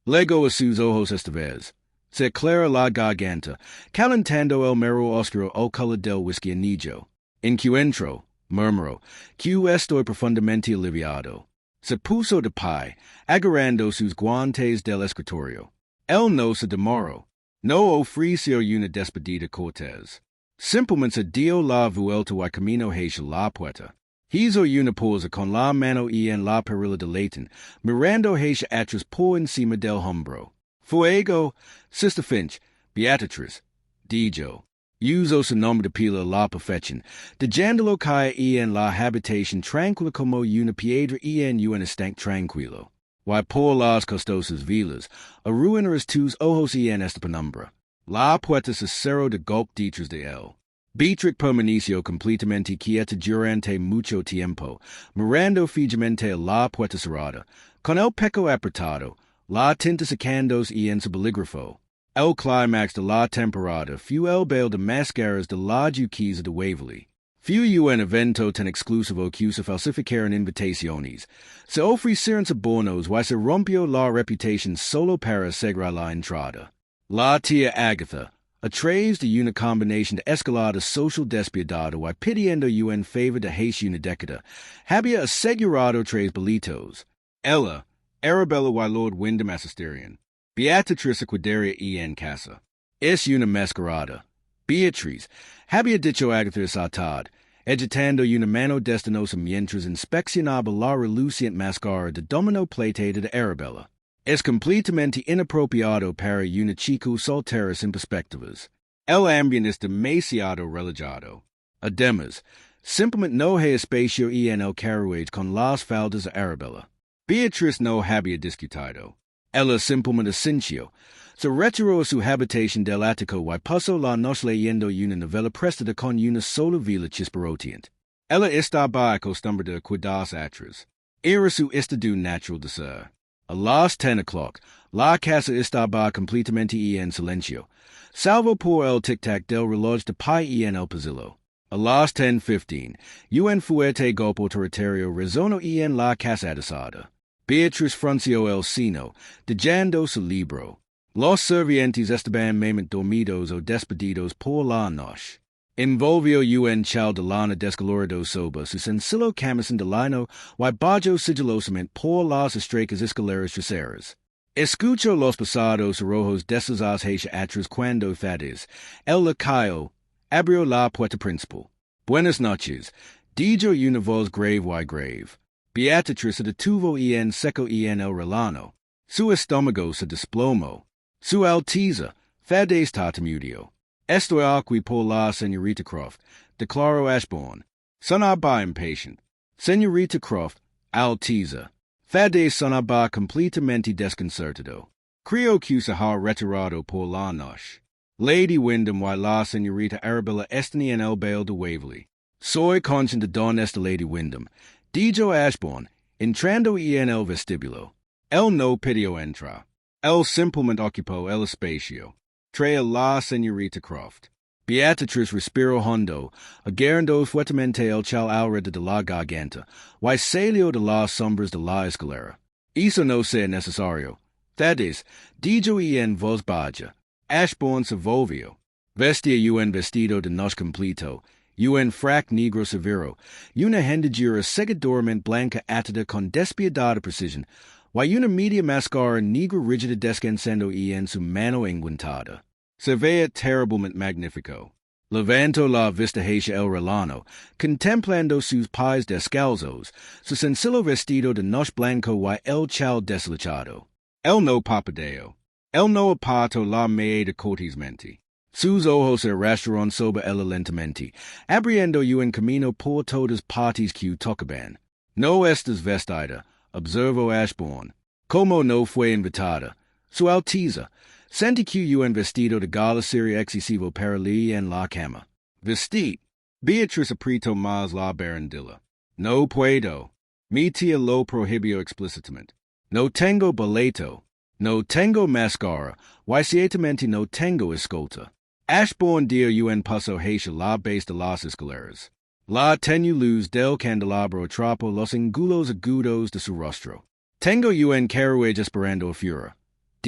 Luego a sus ojos esta vez. Se clara la garganta, calentando el mero oscuro o color del whisky anillo. Encuentro, murmuró, que estoy profundamente aliviado. Se puso de pie, agarrando sus guantes del escritorio. Él no se demoró. No ofreció una despedida cortés. Simplemente dio la vuelta y camino hacia la puerta. Hizo una pausa con la mano en la perilla de Leighton, mirando hacia atrás por encima del hombro. Fuego, Sister Finch, Beatriz, dijo. Usó su nombre de pila la perfección, dejándolo caer en la habitación tranquila como una piedra en un estanque tranquilo. Y por las costosas vilas, arruinaron tus ojos en esta penumbra. La puerta se cerró de golpe detrás de él. Beatrix permaneció completamente quieta durante mucho tiempo, mirando fijamente a la puerta cerrada, con el pecho apretado, la tinta secándose en su bolígrafo. El clímax de la temporada fue el baile de máscaras de la duquesa de Waverly. Fue un evento tan exclusivo que se falsificaron invitaciones, se ofrecieron sobornos y se rompió la reputación solo para asegurar la entrada. La tía Agatha, a través de una combinación de escalada social despiadado y pidiendo en favor de hacer una década, había asegurado 3 boletos. Ella, Arabella y Lord Wyndham asistirían. Beatriz acudiría en casa. Es una mascarada. Beatriz había dicho a Agatha atad, agitando una mano destinosa mientras inspeccionaba la reluciente máscara de domino plateada de Arabella. Es completamente inapropiado para una chica soltera sin perspectivas. El ambiente es demasiado relajado. Además, simplemente no hay espacio en el carruaje con las faldas de Arabella. Beatriz no había discutido. Ella simplemente asintió. Se retiró a su habitación del ático y pasó la noche leyendo una novela prestada con una sola vela chisperoteante. Ella estaba acostumbrada a cuidarse atrás. Era su estado natural de ser. A las 10 o'clock, la casa estaba completamente en silencio, salvo por el tic-tac del reloj de pie en el pasillo. A las 10:15, un fuerte golpe autoritario resonó en la casa adosada. Beatriz frunció el ceño, dejando su libro. Los sirvientes estaban dormidos o despedidos por la noche. Envolvió un chal de lana descolorado sobre su sencillo camisón de lino y bajó sigilosamente por las estrechas escaleras traseras. Escuchó los pasados rojos deslizarse hacia atrás cuando Thaddeus, el lacayo, abrió la puerta principal. Buenas noches, dijo una voz grave y grave. Beatriz se detuvo en seco en el relano. Su estómago se desplomó. Su Alteza, Thaddeus tartamudeó. Estoy aquí por la señorita Croft, declaró Ashbourne. Sonaba impatient. Señorita Croft, Alteza. Thaddeus sonaba completamente desconcertado. Creo que se ha retirado por la noche. Lady Wyndham y la señorita Arabella están en el baile de Waverly. Soy consciente de don esta Lady Wyndham, dijo Ashbourne, entrando en el vestíbulo. Él no pidió entrar. Él simplemente ocupó el espacio. Trae la señorita Croft. Beatriz respiró hondo, agarrando fuertemente el chal alrededor de la garganta, y salió de las sombras de la escalera. Eso no sea necesario. Thaddeus, dijo en voz baja. Ashbourne se volvió. Vestía un vestido de noche completo, un frac negro severo, una hendidura seguidoramente blanca atada con despiadada precisión, y una media máscara negra rígida descansando en su mano enguantada. Se veía terriblemente magnífico. Levantó la vista hacia el relano, contemplando sus pies descalzos, su sencillo vestido de noche blanco y el chal deslachado. Él no papadeó. Él no apartó la mirada cortésmente. Sus ojos se arrastraron sobre ella lentamente, abriendo un camino por todas partes que tocaban. No estás vestida, observó Ashbourne. Como no fue invitada. Su Alteza, sentí que un vestido de gala sería excesivo para li en la cama. Vestit. Beatriz apretó más la barandilla. No puedo. Mi tía lo prohibió explícitamente. No tengo boleto. No tengo máscara. Y ciertamente no tengo escolta. Ashbourne dio un paso hacia la base de las escaleras. La tenue luz del candelabro atrapó los ángulos agudos de su rostro. Tengo un carruaje esperando afuera,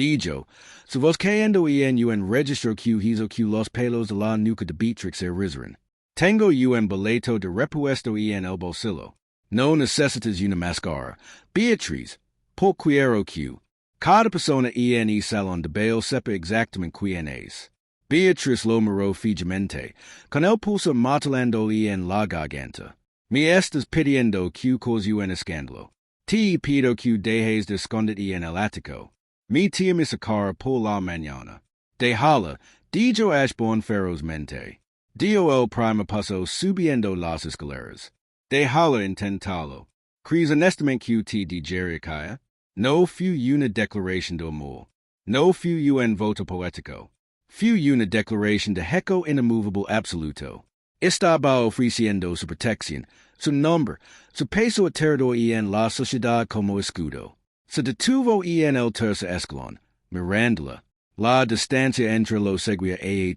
Dijo, su vos cayendo un registro que hizo que los pelos de la nuca de Beatrix se rizaran. Tengo un boleto de repuesto el bolsillo. No necesitas una mascara. Beatriz, por quiero que cada persona y salón de baile sepa exactamente quién es. Beatriz lo miró fijamente, con el pulso matalando en la garganta. Me estás pidiendo que cause un escándalo. Te pido que dejes de esconder en el ático. Mi tía me sacara por la mañana. Déjala, dijo Ashbourne ferozmente. Dio el prima paso subiendo las escaleras. Déjala intentarlo. ¿Crees honestamente que te digeriría? No fue una declaración de amor. No fue un voto poético. Fue una declaración de hecho inamovable absoluto. Estaba ofreciendo su protección, su nombre, su peso eterno en la sociedad como escudo. Se detuvo en el tercer escalón, mirándola. La distancia entre los seguía ahi,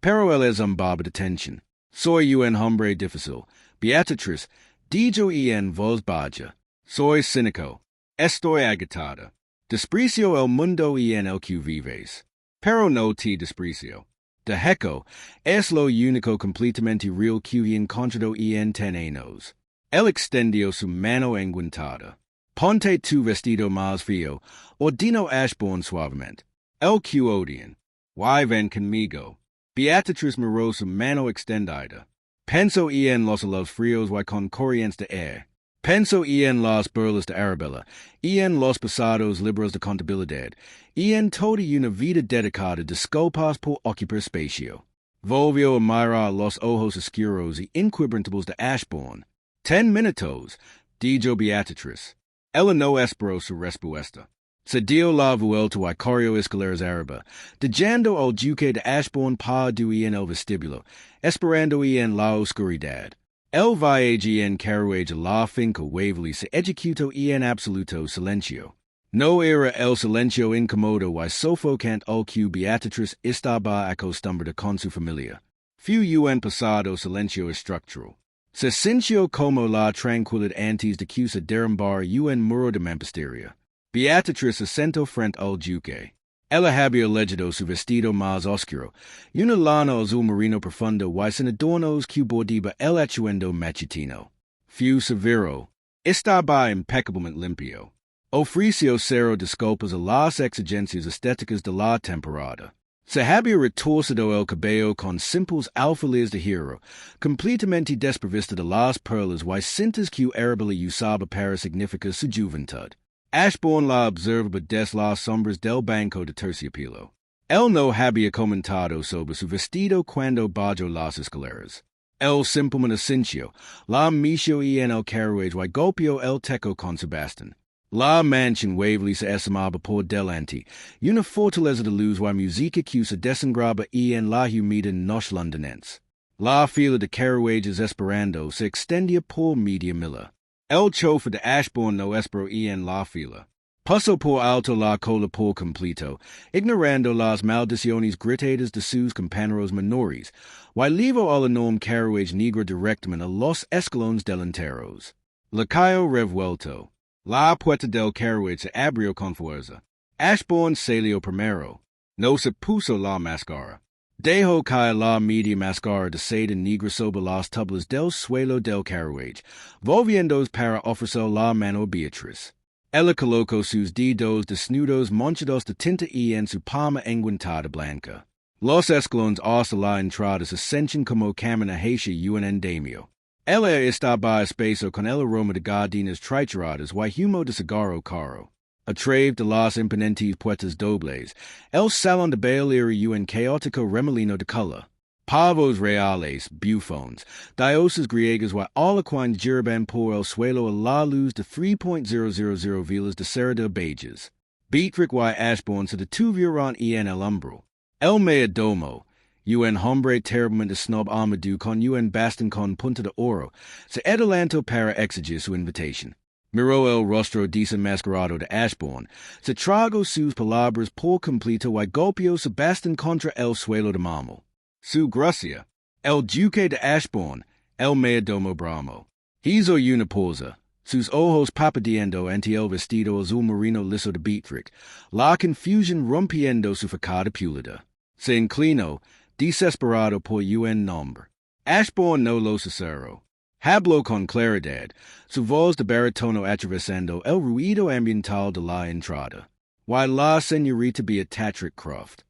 pero él es un bobo de tensión. Soy un hombre difícil. Beatriz, dijo en voz baja. Soy cínico. Estoy agitada. Desprecio el mundo en el que vives. Pero no te desprecio. De hecho, es lo único completamente real que encontrado en tenenos. Él extendió su mano enguantada. Ponte tu vestido más feo, ordinó Ashbourne suavemente. El que odian. Why ven conmigo. Beatriz miró su mano extendida. Penso en los fríos y con corrientes de aire. Penso en las burlas de Arabella, en los pasados libros de contabilidad, en toda una vida dedicada disculpas por ocupar espacio. Volvió a mirar los ojos oscuros y inquebrantables de Ashbourne. 10 minutos, dijo Beatriz. Ella no esperó su respuesta. Se dio la vuelta y corrió escaleras arriba, dejando al duque de Ashbourne perdido en el vestíbulo, esperando en la oscuridad. El viaje en carruaje la finca Waverley se ejecutó en absoluto silencio. No era el silencio incómodo y sofocante al que Beatriz estaba acostumbrada con su familia. Fue un pasado silencio estructural. Se sintió como la tranquilidad antes de que se derrumbara un muro de mampostería. Beatriz se sentó frente al duque. Ella había elegido su vestido más oscuro, una lana azul marino profundo y sin adornos que bordaba el atuendo matutino. Fue severo. Estaba impecablemente limpio. Ofreció cero disculpas a las exigencias estéticas de la temporada. Se había retorcido el cabello con simples alfileres de hierro, completamente desprovista de las perlas y cintas que Arabella usaba para significar su juventud. Ashbourne la observaba desde las sombras del banco de terciopelo. Él no había comentado sobre su vestido cuando bajó las escaleras. Él simplemente asintió, la metió en el carruaje y golpeó el techo con su bastón. La mansión Waverley se estimaba por delante, una fortaleza de luz y música que se desangraba en la humida noche londinense. La fila de carruajes esperando se extendía por media milla. El chofer de Ashbourne no esperó en la fila. Pasó por alto la cola por completo, ignorando las maldiciones gritadas de sus compañeros menores, y llevó al enorme carruaje negro directamente a los escalones delanteros. Lacayo revuelto. La puerta del carruaje se abrió con fuerza. Ashbourne salió primero. No se puso la máscara. Dejó caer la media máscara de seda negra sobre las tablas del suelo del carruaje, volviendo para ofrecer la mano a Beatriz. Ella colocó sus dedos desnudos manchados de tinta en su palma enguantada blanca. Los escalones hasta la entrada se ascension como camina hacia un andamio. Ella estaba espeso con el aroma de gardinas trituradas y humo de cigarro caro. A través de las imponentes puertas dobles, el salón de baile era un caótico remolino de color. Pavos reales, bufones, diosas griegas y alacuines giraban por el suelo a la luz de 3.000 velas de cera de beges. Beatrix y Ashbourne se detuvieron en el umbral. El mayordomo, un hombre terriblemente snob armadú con un bastón con punta de oro, se adelantó para exigir su invitación. Miró el rostro desenmascarado de Ashbourne, se tragó sus palabras por completo y golpeó su bastón contra el suelo de mármol. Su gracia, el duque de Ashbourne, el mayordomo bramo. Hizo una pausa. sus ojos papadiendo ante el vestido azul marino liso de Beatrix, la confusión rompiendo su facada pulida. Se inclinó, desesperado por un nombre. Ashbourne no lo cesero. Habló con claridad, su voz de barítono atravesando el ruido ambiental de la entrada. Why la señorita Beatrix Croft.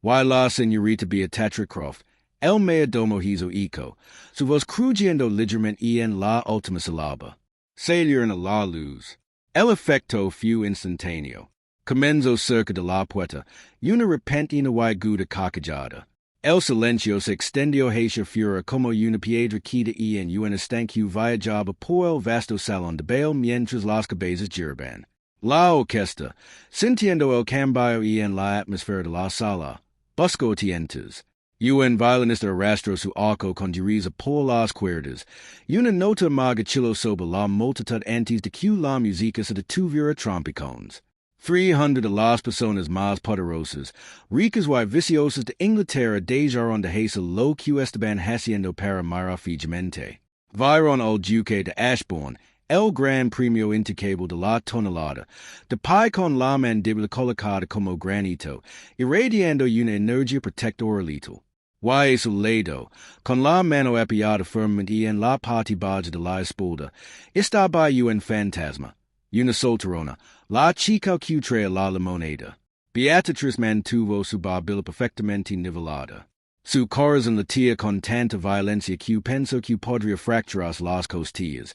Why la señorita Beatrix Croft. El mayordomo hizo eco, su voz crujiendo ligeramente en la última sílaba. Salió en la luz. El efecto fue instantáneo. Comenzó cerca de la puerta, una repentina y aguda carcajada. El silencio se extendió hacia fuera como una piedra queda en un estanque viajaba por el vasto salón de baile mientras las cabezas giraban. La orquesta, sintiendo el cambio en la atmósfera de la sala, buscó tientes. Un violinista arrastró su arco con dureza por las cuerdas, una nota amarga chilló sobre la multitud antes de que la música se detuviera trompicones. 300 de las personas más poderosas, ricas y viciosas de Inglaterra dejaron de hacer lo que estaban haciendo para mirar fijamente. Vieron al duque de Ashbourne, el gran premio intocable de la tonelada, de pie con la mandíbula colocada como granito, irradiando una energía protectora letal. Y a su lado, con la mano apoyada firmemente en la parte baja de la espalda, estaba un fantasma. Una solterona, la chica que trae la limonada. Beatriz mantuvo su barbilla perfectamente nivelada. Su corazón latía con tanta violencia que pensó que podría fracturarse las costillas,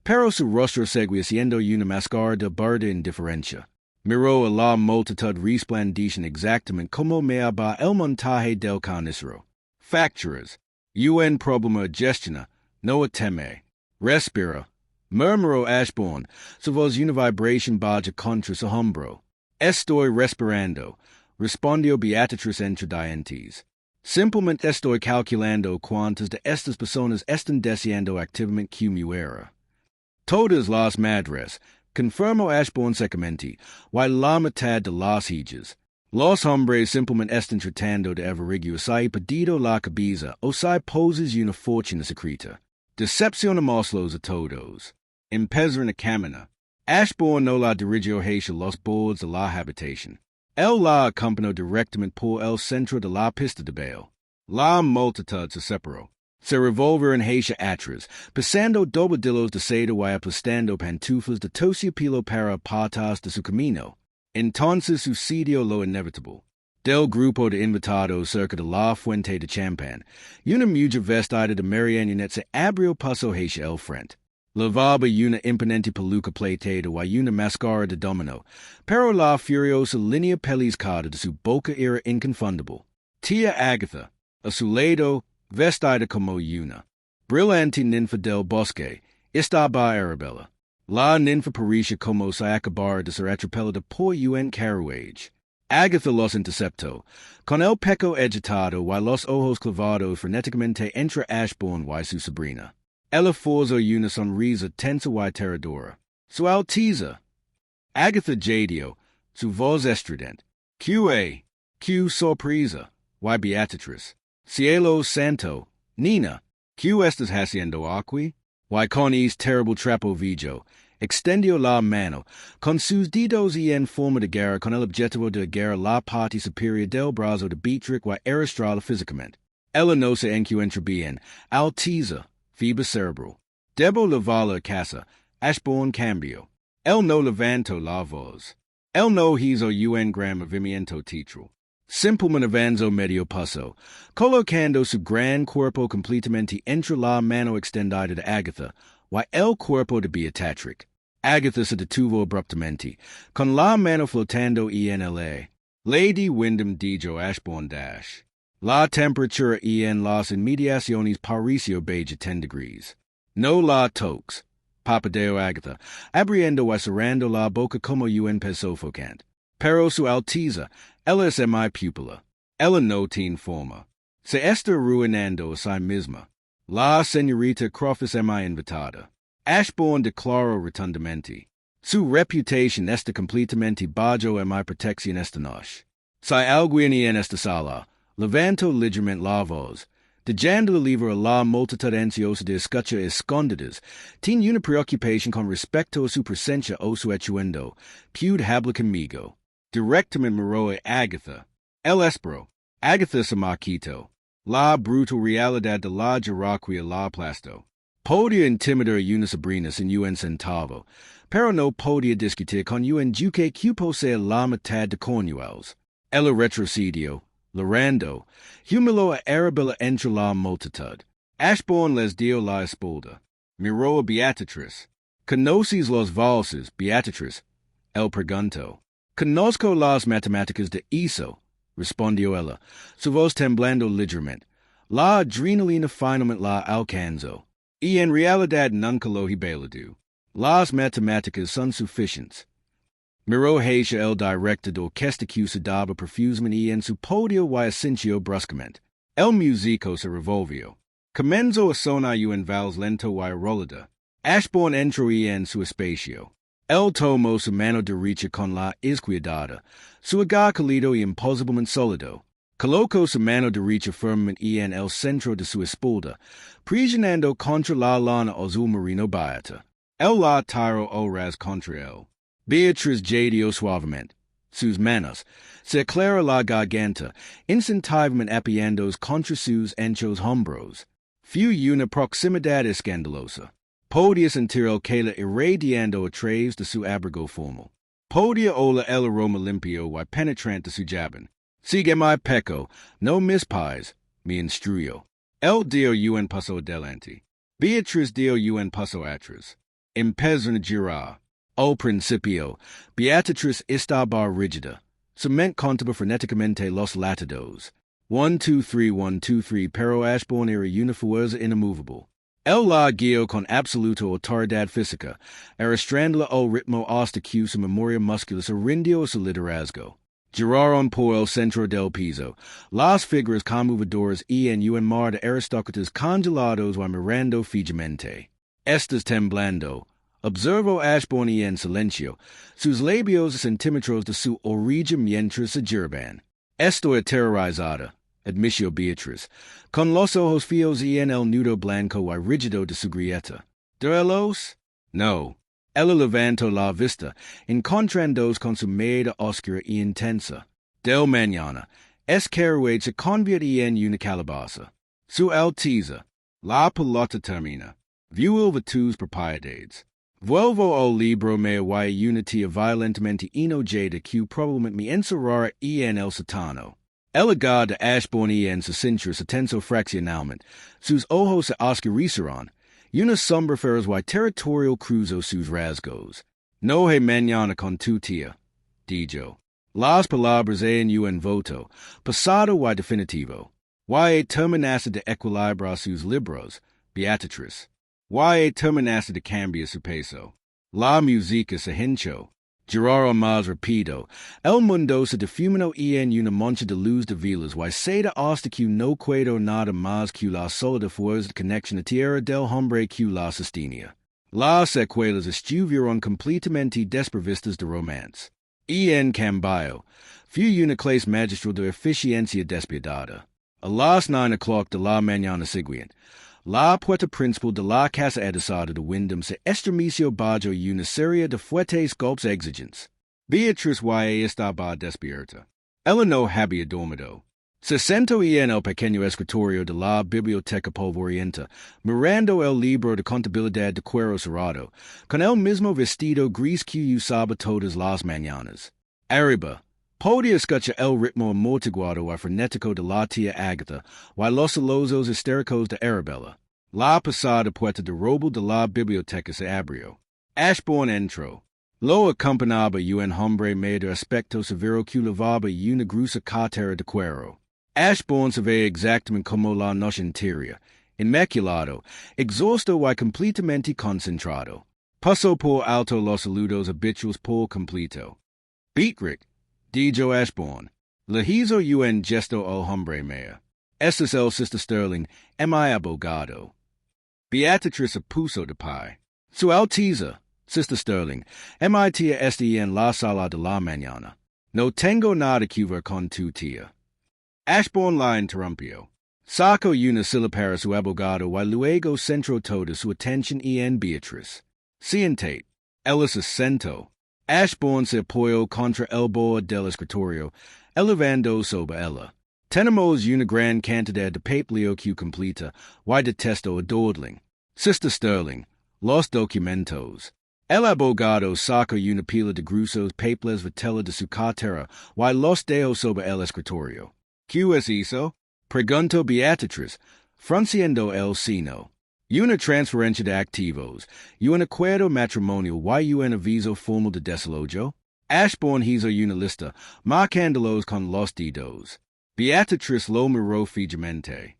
pero su rostro seguía siendo una máscara de burda indiferencia. Miró a la multitud resplandeciente exactamente como miraba el montaje del carnicero. Facturas. Un problema gestiona, no teme. Respira. Murmuró Ashbourne, su voz una vibración baja contra su hombro. Estoy respirando, respondió Beatriz entre dientes. Simplemente estoy calculando cuántas de estas personas están deseando activamente que muera. Todas las madres, confirmó Ashbourne secamente, y la mitad de las hijas. Los hombres simplemente están tratando de averiguar si perdido la cabeza o si poses una fortuna secreta. Decepcionamoslos a todos. Empezaron a caminar. Ashbourne no la dirigió hacia los bordes de la habitación. Él la acompañó directamente por el centro de la pista de baile. La multitud se separó. Se revolvieron hacia atrás, pisando dobladillos de seda y aplastando pantuflas de terciopelo para apartarse de su camino. Entonces sucedió lo inevitable. Del grupo de invitados cerca de la fuente de champán, una mujer vestida de marionette se abrió paso hacia el frente. Lavaba una imponente peluca plateada y una máscara de dominó, pero la furiosa línea pellizcada de su boca era inconfundible. Tía Agatha, a su lado, vestida como una brillante ninfa del bosque, estaba Arabella. La ninfa parecía como si acabara de ser atropellada por un carruaje. Agatha los interceptó, con el pecho agitado y los ojos clavados frenéticamente entre Ashbourne y su sobrina. Ella forzó una sonrisa tensa y aterradora. Su Alteza. Agatha jadeó, su voz estridente. ¡Qué sorpresa! Y Beatriz. Cielo santo, Nina, ¿qué estás haciendo aquí? Y con ese terrible trapo vivo, extendió la mano, con sus dedos en forma de garra con el objetivo de agarrar la parte superior del brazo de Beatrix y arrastrarla físicamente. Ella no se encuentra bien, Alteza, fibra cerebral. Debo lavar la casa, Ashbourne cambio. Él no levantó la voz. Él no hizo un gran movimiento teatral. Simplemente avanzó medio paso, colocando su gran cuerpo completamente entre la mano extendida de Agatha y el cuerpo de Beatrix. Agatha se detuvo abruptamente, con la mano flotando en el aire. Lady Wyndham dijo Ashbourne Dash. La temperatura en las inmediaciones pareció baja 10 degrees. No la toques, papadeó Agatha, abriendo y cerrando la boca como un pez sofocante. Pero su Alteza, ella es mi pupila. Ella no tiene forma. Se está arruinando a sí misma. La señorita Croft es mi invitada. Ashbourne declaró rotundamente. Su reputación está completamente bajo mi protección esta noche. Si alguien en esta sala, levantó ligeramente la voz, Dejando de livre la multitud ansiosa de escuchar escondidas, tin una preocupación con respecto a su presencia o su echuendo, pude hablar conmigo. Directamente miró a Agatha. El espero. Agatha se maquito. La brutal realidad de la jerarquía la aplasto. Podía intimidar a una sobrina sin un centavo, pero no podía discutir con un duque que posee la mitad de cornuels. El retrocedió, lorando, humiló a Arabella entre la multitud. Ashbourne les dio la espalda. Miró a Beatriz. ¿Conoces los valses, Beatriz? El preguntó. Conozco las matemáticas de eso, respondió ella, su voz temblando ligeramente. La adrenalina finalmente la alcanzó. Y en realidad nunca lo he bailado. Las matemáticas son suficientes. Miró hacia el director de orquesta que se daba profusamente y en su podio y ascensió bruscamente. El músico se revolvió. Comenzó a sonar en vals lento y rolada. Ashbourne entró en su espacio. Él tomó su mano derecha con la izquierda, su hogar cálido y imposiblemente sólido. Colocó su mano derecha firmemente en el centro de su espalda, presionando contra la lana azul marino beata. Él la tiró horas contra él. Beatriz jadeó suavemente. Sus manos, se aclaró la garganta, instintivamente apoyándose contra sus anchos hombros. Fue una proximidad escandalosa. Podía sentir el que la irradiando a través de su abrigo formal. Podía oler el aroma limpio y penetrante de su jabón. Sigue mi peco, no mis pies, me instruyó. Él dio un paso adelante. Beatriz dio un paso atrás. Empezaron a girar. Al principio, Beatriz estaba rígida. Su mente contaba frenéticamente los latidos. 1, 2, 3, 1, 2, 3, pero Ashbourne era una fuerza inmovable. Él la guió con absoluta autoridad física, arrastrándola al ritmo hasta que su memoria muscular se rindió a su liderazgo. Giraron por el centro del piso, las figuras conmovedoras y en un mar de aristócratas congelados y mirando fijamente. Estas temblando. Observó Ashbourne en silencio, sus labios a centímetros de su origen mientras se giraban. Estoy aterrorizada, admitió Beatriz, con los ojos fijos y en el nudo blanco y rígido de su grieta. ¿Duelos? No. Ella levantó la vista, encontrándose con su mirada oscura y intensa. Del mañana, Escarouet se convierte en una calabaza. Su Alteza, la pelota termina. Vuelve tus propiedades. Vuelvo al libro me y una tía violentamente enojada que probablemente me encerrará en el sótano. El hogar de Ashbourne en su cintura se tensó fraccionalmente, sus ojos se oscureceron, y una sombra feroz y territorial cruzó sus rasgos. No hay mañana con tu tía, dijo. Las palabras en un voto, pasado y definitivo. Y terminaste de equilibrar sus libros, Beatriz. Y terminaste de cambiar su peso. La música se hinchó. Giraron más rápido. El mundo se difuminó en una mancha de luz de velas y seda hasta que no quedó nada más que la sólida fuerza de conexión a tierra del hombre que la sostenía. Las secuelas estuvieron completamente desprovistas de romance. Y en cambio, fue una clase magistral de eficiencia despiadada. A las 9 o'clock de la mañana siguiente, la puerta principal de la casa adosada de Wyndham se estremeció bajo una serie de fuertes golpes exigentes. Beatriz y estaba despierta. Ella no había dormido. Se sentó en el pequeño escritorio de la biblioteca polvorienta, mirando el libro de contabilidad de cuero cerrado, con el mismo vestido gris que usaba todas las mañanas. Arriba, podía escuchar el ritmo amortiguado y frenético de la tía Agatha y los sollozos histéricos de Arabella. La pasada puerta de roble de la biblioteca se abrió. Ashbourne entró. Lo acompañaba un hombre medio aspecto severo que llevaba una gruesa cartera de cuero. Ashbourne se veía exactamente como la noche anterior, inmaculado, exhausto y completamente concentrado. Pasó por alto los saludos habituales por completo. Beatriz, dijo Ashbourne, le hizo un gesto al hombre mayor. Este es el Sister Sterling, mi abogado. Beatriz se puso de pie. Su Alteza, Sister Sterling, mi tía está en la sala de la mañana. No tengo nada que ver con tu tía. Ashbourne la interrumpió. Saco una silla para su abogado y luego centro toda su atención en Beatriz. Siguiente. Ellis acento. Ashbourne se apoyó contra el borde del escritorio, elevando sobre ella. Tenemos una gran cantidad de papeleo que completa, y detesto a Dordling. Sister Sterling. Los documentos. El abogado saca una pila de gruesos papeles vitela de su cartera, y los dejo sobre el escritorio. ¿Qué es eso? Preguntó Beatriz, frunciendo el seno. Una transferencia de activos, un acuerdo matrimonial y un aviso formal de desalojo. Ashbourne hizo una lista, marcándolos con los dedos. Beatriz lo miró fijamente.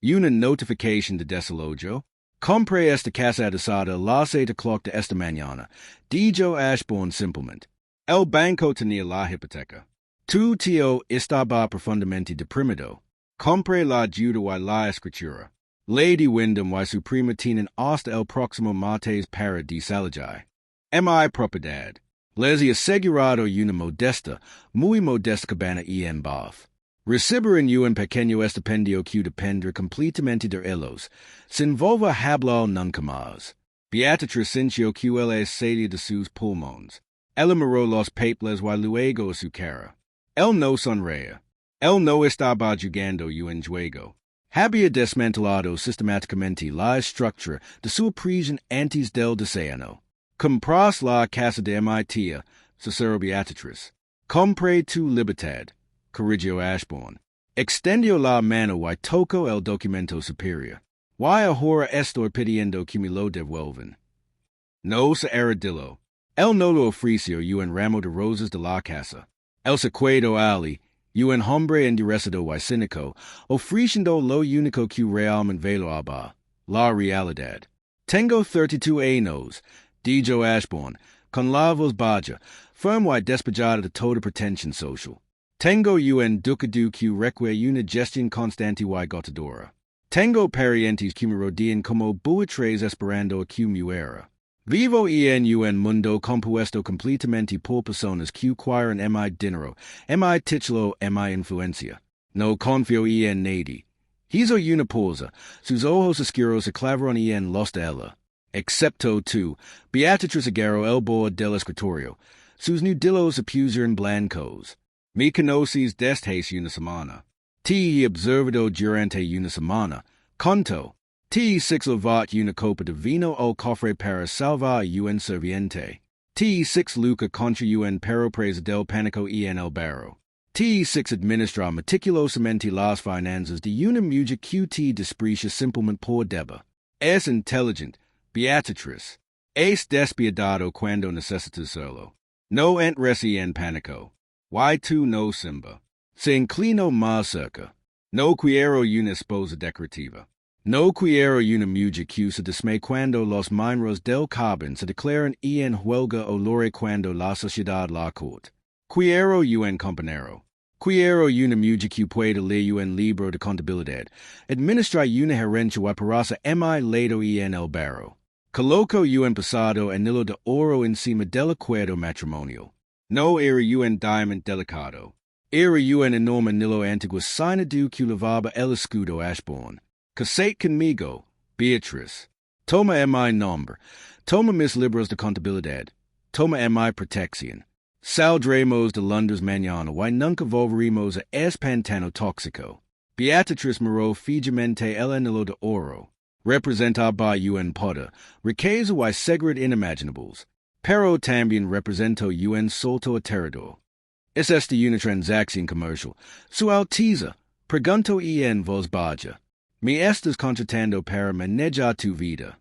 Una notificación de desalojo. Compré esta casa adosada las 8 o'clock de esta mañana. Dijo Ashbourne simplemente. El banco tenía la hipoteca. Tu tío estaba profundamente deprimido. Compré la ayuda y la escritura. Lady Wyndham y su prima tienen hasta el próximo martes para desalojar. Mi propiedad. Les he asegurado una modesta, muy modesta cabana en Bath. Recibirán un pequeño estipendio que dependrá completamente de ellos, sin volver a hablar nunca más. Beatriz sintió que él salía de sus pulmones. Ella miró los papeles y luego a su cara. Él no sonreía. Él no estaba jugando un juego. Había desmantelado sistemáticamente la estructura de su prisión antes del desayuno. Compras la casa de mi tía, susurró Beatriz. Compré tu libertad, corrigió Ashbourne. Extendió la mano y tocó el documento superior. Y ahora estoy pidiendo que me lo devuelvan. No se arrodilló. Él no lo ofreció un ramo de rosas de la casa. El secuedo ali, un hombre enderezado y cínico, ofreciendo lo único que realmente valoraba, la realidad. Tengo 32 años, dijo Ashbourne, con la voz baja, firme y despejada de toda pretensión social. Tengo un duque que requiere una gestión constante y gotadora. Tengo parientes que me rodean como buitres esperando a que muera. Vivo en un mundo compuesto completamente por personas que acquieren mi dinero, mi título, mi influencia. No confío en nadie. Hizo una pausa, sus ojos oscuros se clavaron en los de ella. Excepto tú, Beatriz agarró el borde del escritorio. Sus nudillos se pusieron blancos. Me conoces desde una semana. Te he observado durante una semana. Conto. Te six una copa de vino al cofre para salvar un serviente. Te six luca contra un perro presa del pánico en el barro. Te six administra meticulosamente las finanzas de una mujer que te desprecia simplemente por deba. Es inteligente, Beatriz. Es despiadado cuando necesitas serlo. No entres en pánico. Y tú no Simba. Se inclinó más cerca. No quiero una esposa decorativa. No quiero una mujer que se disme cuando los miembros del cabinet se declaran en huelga o lore cuando la sociedad la corte. Quiero un compañero. Quiero una mujer que pueda leer un libro de contabilidad, administrar una gerencia y pararse mi lado en el barro. Coloco un pasado anillo de oro encima del acuerdo matrimonial. No era un diamond delicado. Era un enorme anillo antiguo signado que lavaba el escudo Ashbourne. Casate conmigo, Beatriz. Toma mi nombre. Toma mis libros de contabilidad. Toma mi protección. Saldremos de Londres mañana y nunca volveremos a es pantano tóxico. Beatriz miró fijamente el anillo de oro. Representaba un poder, riqueza y seguridad inimaginables. Pero también representó un solto aterrador. Es esta una transacción comercial. Su Alteza, pregunto en voz baja. Me estás contratando para manejar tu vida.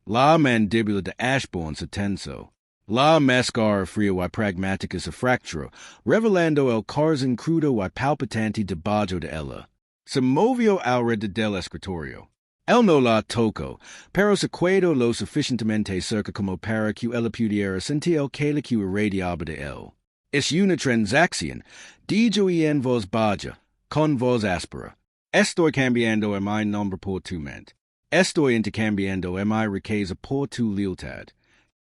La mandíbula de Ashbourne se tensó. La máscara fría y pragmática se fracturó, revelando el corazón crudo y palpitante debajo de ella. Se movió alrededor del escritorio. Él no la tocó, pero se quedó lo suficientemente cerca como para que ella pudiera sentir el calor que irradiaba de él. Es una transacción, dijo en voz baja, con voz áspera. Estoy cambiando mi nombre por tu mente. Estoy intercambiando mi riqueza por tu lealtad.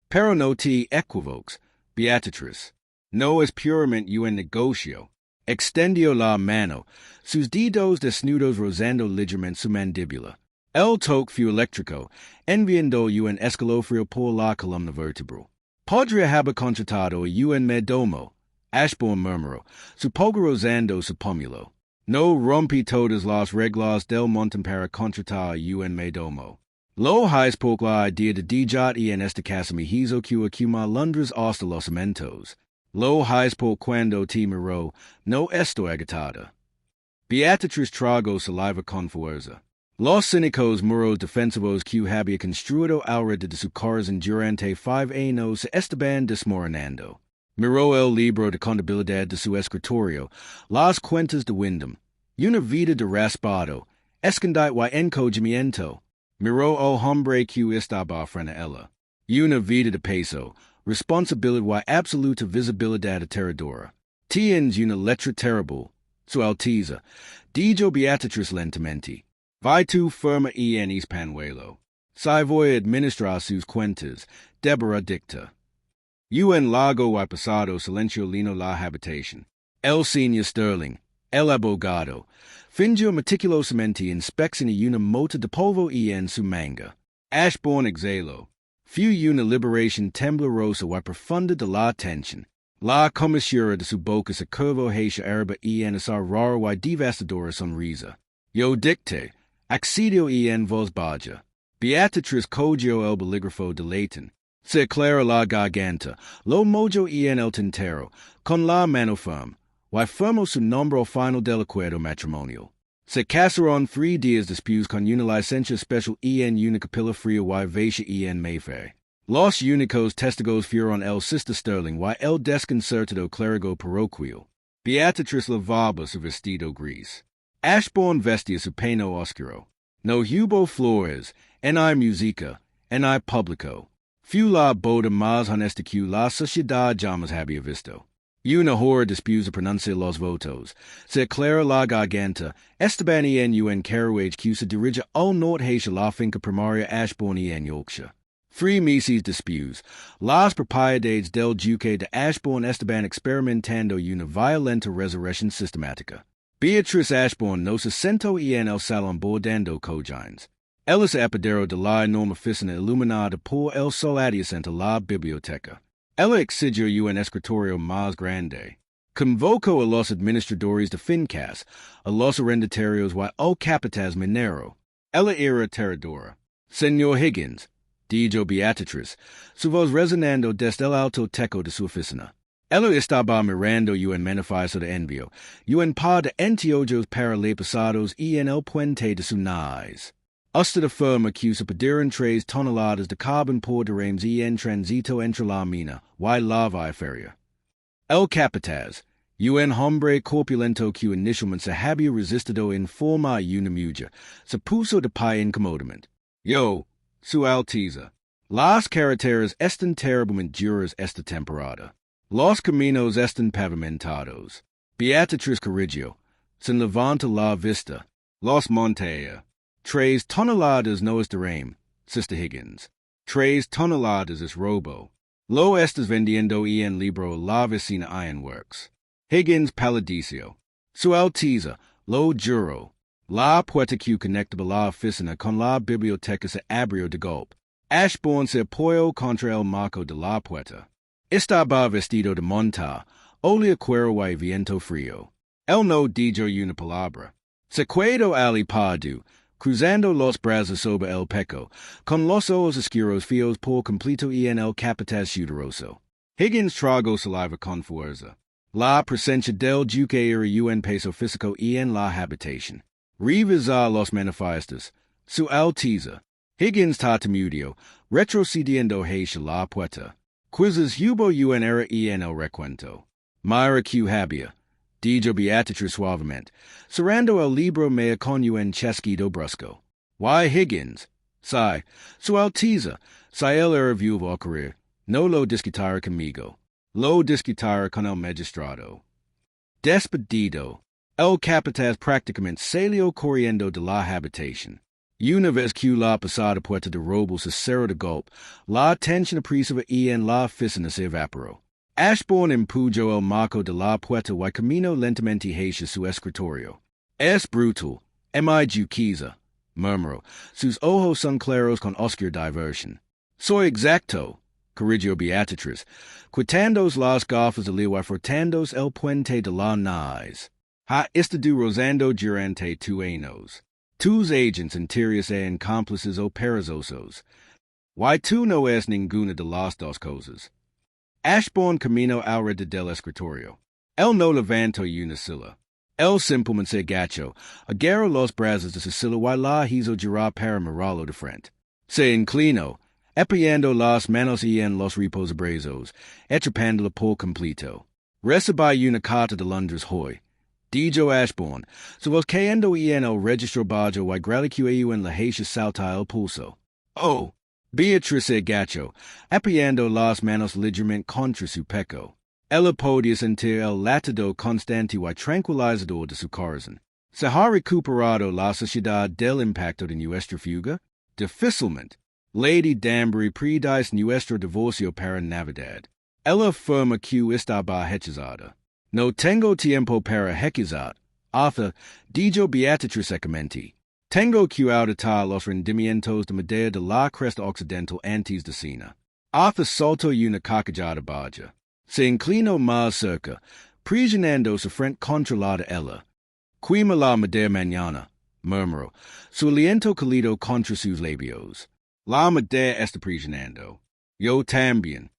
Pero no te equivoques, Beatriz. No es puramente un negocio. extendio la mano, sus dedos desnudos rozando ligeramente su mandíbula. El toque fu eléctrico, enviando un escalofrío por la columna vertebral. Podría haber contratado un medomo, Ashbourne murmuró, su poco rozando su pómulo. No rompí todas las reglas del montón para contratar un medomo. Lo hice por la idea de dijat en esta casa me hizo que acuma Londres hasta los cimientos. Lo hice por cuando te miró, no estoy agitada. Beatriz trago saliva con fuerza. Los cínicos muros defensivos que había construido alrededor de su corazón durante 5 años se estaban desmoronando. Miró el libro de contabilidad de su escritorio, las cuentas de Wyndham, una vida de raspado, escondite y encogimiento. Miró el hombre que estaba frente a ella. Una vida de peso, responsabilidad y absoluta visibilidad aterradora. Tienes una letra terrible, su Alteza, dijo Beatriz lentamente. Vai tu firma en panuelo. Si voy a administrar sus cuentas, Deborah dicta. Un lago y pasado silencio lino la habitación. El señor Sterling, el abogado, fingió meticulosamente inspección una mota de polvo en su manga. Ashbourne exhaló. Fu una liberación temblorosa y profunda de la tensión. La comisura de su boca se curvó hacia arriba en esa rara y devastadora sonrisa. Yo dicté, accedió en voz baja. Beatriz cogió el bolígrafo de Leighton. Se aclara la garganta, lo mojo en el tintero, con la mano firme, y firmó su nombre final del acuerdo matrimonial. Se casaron 3 días después con una licencia especial en una capilla fría y vacía en Mayfair. Los únicos testigos fueron el sister Sterling y el desconcertado clérigo parroquial. Beatriz lavaba su vestido gris. Ashbourne vestía su peino oscuro. No hubo flores, en hay música, en hay público. Fu la boda más honesta que la sociedad jamás había visto. Una hora después de pronunciar los votos, se aclara la garganta, estaban en un carruaje que se dirige al norte hacia la finca primaria Ashbourne en Yorkshire. 3 meses después, las propiedades del duque de Ashbourne estaban experimentando una violenta resurrección sistemática. Beatriz Ashbourne no se sentó en el salón bordando cojines. Él se apoderó de la enorme oficina iluminada por el sol adyacente a la biblioteca. Ella exigió un escritorio más grande. Convocó a los administradores de fincas, a los arrendatarios y al capataz minero. Ella era aterradora. Señor Higgins, dijo Beatriz, su voz resonando desde el alto techo de su oficina. Ella estaba mirando un manifiesto de envío, un par de anteojos paralepasados en el puente de su nariz. Hasta de forma que se pudieron 3 toneladas de carbón por derrames en tránsito entre la mina y la vía férrea. El capataz, un hombre corpulento que inicialmente se había resistido en forma a una mujer, se puso de pie incómodamente. Yo, su Alteza, las carreteras están terriblemente duras esta temporada. Los caminos están pavimentados. Beatriz corrigió. Se levanta la vista. Los montes. 3 toneladas no es derrame, Sister Higgins. 3 toneladas es robo. Lo estás vendiendo en libro la vecina Ironworks. Higgins paladicio. Su Alteza, lo juro. La puerta que conecta la oficina con la biblioteca se abrió de golpe. Ashbourne se apoyó contra el marco de la puerta. Estaba vestido de monta, olía cuero y viento frío. Él no dijo una palabra. Se quedó al pardo, cruzando los brazos sobre el pecho, con los ojos oscuros fijos por completo en el capataz sudoroso. Higgins tragó saliva con fuerza. La presencia del duque era un peso físico en la habitación. Revisar los manifiestos. Su Alteza. Higgins tartamudeó, retrocediendo hacia la puerta. Quizzes hubo un error en el recuento. Mira que había, dijo Beatriz suavemente, cerrando el libro mea con un chasquido brusco. Why, Higgins? Su Alteza, si él era viuvo al career, no lo discutara conmigo. Lo discutara con el magistrado. Despedido. El capataz prácticamente salió corriendo de la habitación. Una vez que la pasada puerta de robo se cerró de golpe, la tensión opresiva en la oficina se evaporó. Ashbourne impujo el marco de la puerta y camino lentamente hacia su escritorio. Es brutal, mi duquesa, murmuró, sus ojos son claros con oscura diversión. Soy exacto, corrigió Beatriz, quitandos las gafas de lila y frotandos el puente de la nariz. Ha estado rozando durante tu años. Tus agents interiores e cómplices o perezosos. Why tú no es ninguna de las dos cosas. Ashbourne camino alrededor del escritorio. Él no levantó una silla. Él simplemente se agachó, agarró los brazos de su silla y la hizo girar para mirarlo de frente. Se inclinó, apoyando las manos en los reposabrazos, atrapándola por completo. Recibí una carta de Londres hoy. Dijo Ashbourne, se vos cayendo en el registro bajo y graliqueo en la hacha salta el pulso. Oh, Beatriz se agachó, apoyando las manos ligeramente contra su pecho. Ella podía sentir el latido constante y tranquilizador de su corazón. ¿Se ha recuperado la sociedad del impacto de nuestra fuga? Difícilmente. Lady Danbury predice nuestro divorcio para Navidad. Ella afirma que estaba hechizada. No tengo tiempo para hechizar. Arthur, dijo Beatriz secamente. Tengo que auditar los rendimientos de madera de la cresta occidental antes de cena. Arthur soltó una carcajada baja. Se inclinó más cerca, presionando su frente contra la de ella. Cuima la madera mañana, murmuró, su aliento cálido contra sus labios. La madera está presionando. Yo también.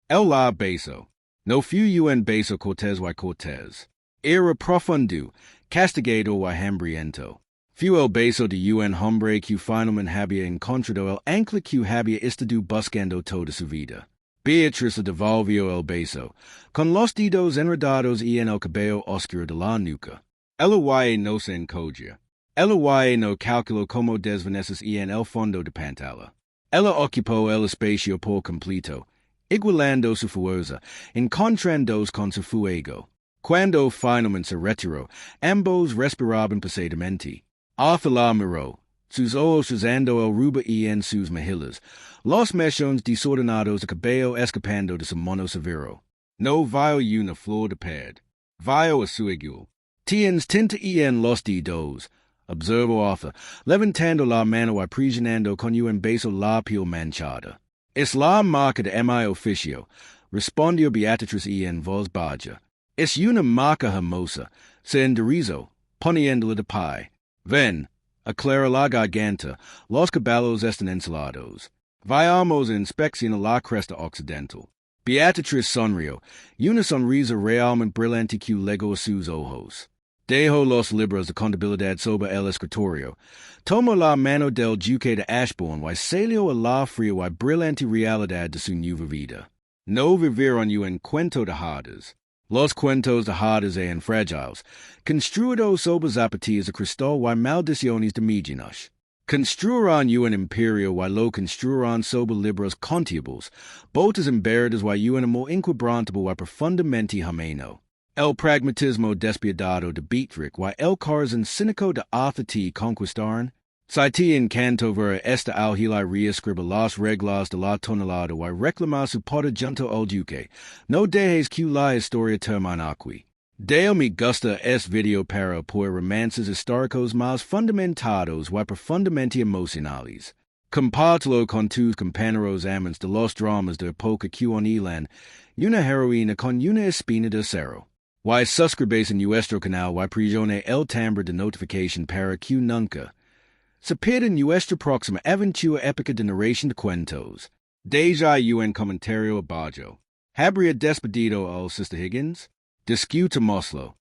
El la beso. No fui en beso cortés y cortés. Era profundo, castigado y hambriento. Fue el beso de un hombre que finalmente había encontrado el ancla que había estado buscando toda su vida. Beatriz devolvió el beso, con los dedos enredados en el cabello oscuro de la nuca. Ella no se encogia. Ella no calculó como desvaneces en el fondo de pantalla. Ella ocupó el espacio por completo, igualando su fuerza, encontrándose con su fuego. Cuando finalmente se retiró, ambos respiraban pesadamente. Arthur la miró, sus ojos rozando el rubor en sus mejillas, los mechones desordenados de cabello escapando de su mono severo. No vio una flor de pad. Vio a su igual. Tienes tinta en los dedos, observó Arthur, levantando la mano y presionando con un beso la piel manchada. Es la marca de mi oficio, respondió Beatriz en voz baja. Es una marca hermosa, se enderezó, poniéndola de pie. Ven, aclara la garganta, los caballos están ensalados. Vayamos a inspeccionar la cresta occidental. Beatriz sonrió, una sonrisa realmente brillante que legó a sus ojos. Dejó los libros de contabilidad sobre el escritorio, tomó la mano del duque de Ashbourne y salió a la fría y brillante realidad de su nueva vida. No vivieron un cuento de hadas. Los cuentos de hadas eran frágiles, construidos sobre zapatillas de cristal y maldiciones de millones. Construirán un imperio y lo construirán sobre libros contables, botas embaradas y un amor inquebrantable y profundamente humano. El pragmatismo despiadado de Beatrix y el corazón cínico de Arthur T. conquistaron. Si te encanto ver esta algila reescribe las reglas de la tonalada y reclama su poder junto al duque. No dejes que la historia termine aquí. Dale me gusta es video para por romances históricos más fundamentados y profundamente emocionales. Compártelo con tus compañeros amantes de los dramas de época que onilan una heroína con una espina de acero. Y suscríbete en nuestro canal y presione el timbre de notificación para que nunca se pierda nuestra próxima aventura épica de narración de cuentos. Deja un comentario abajo. ¿Habría despedido al Sister Higgins? Discutámoslo.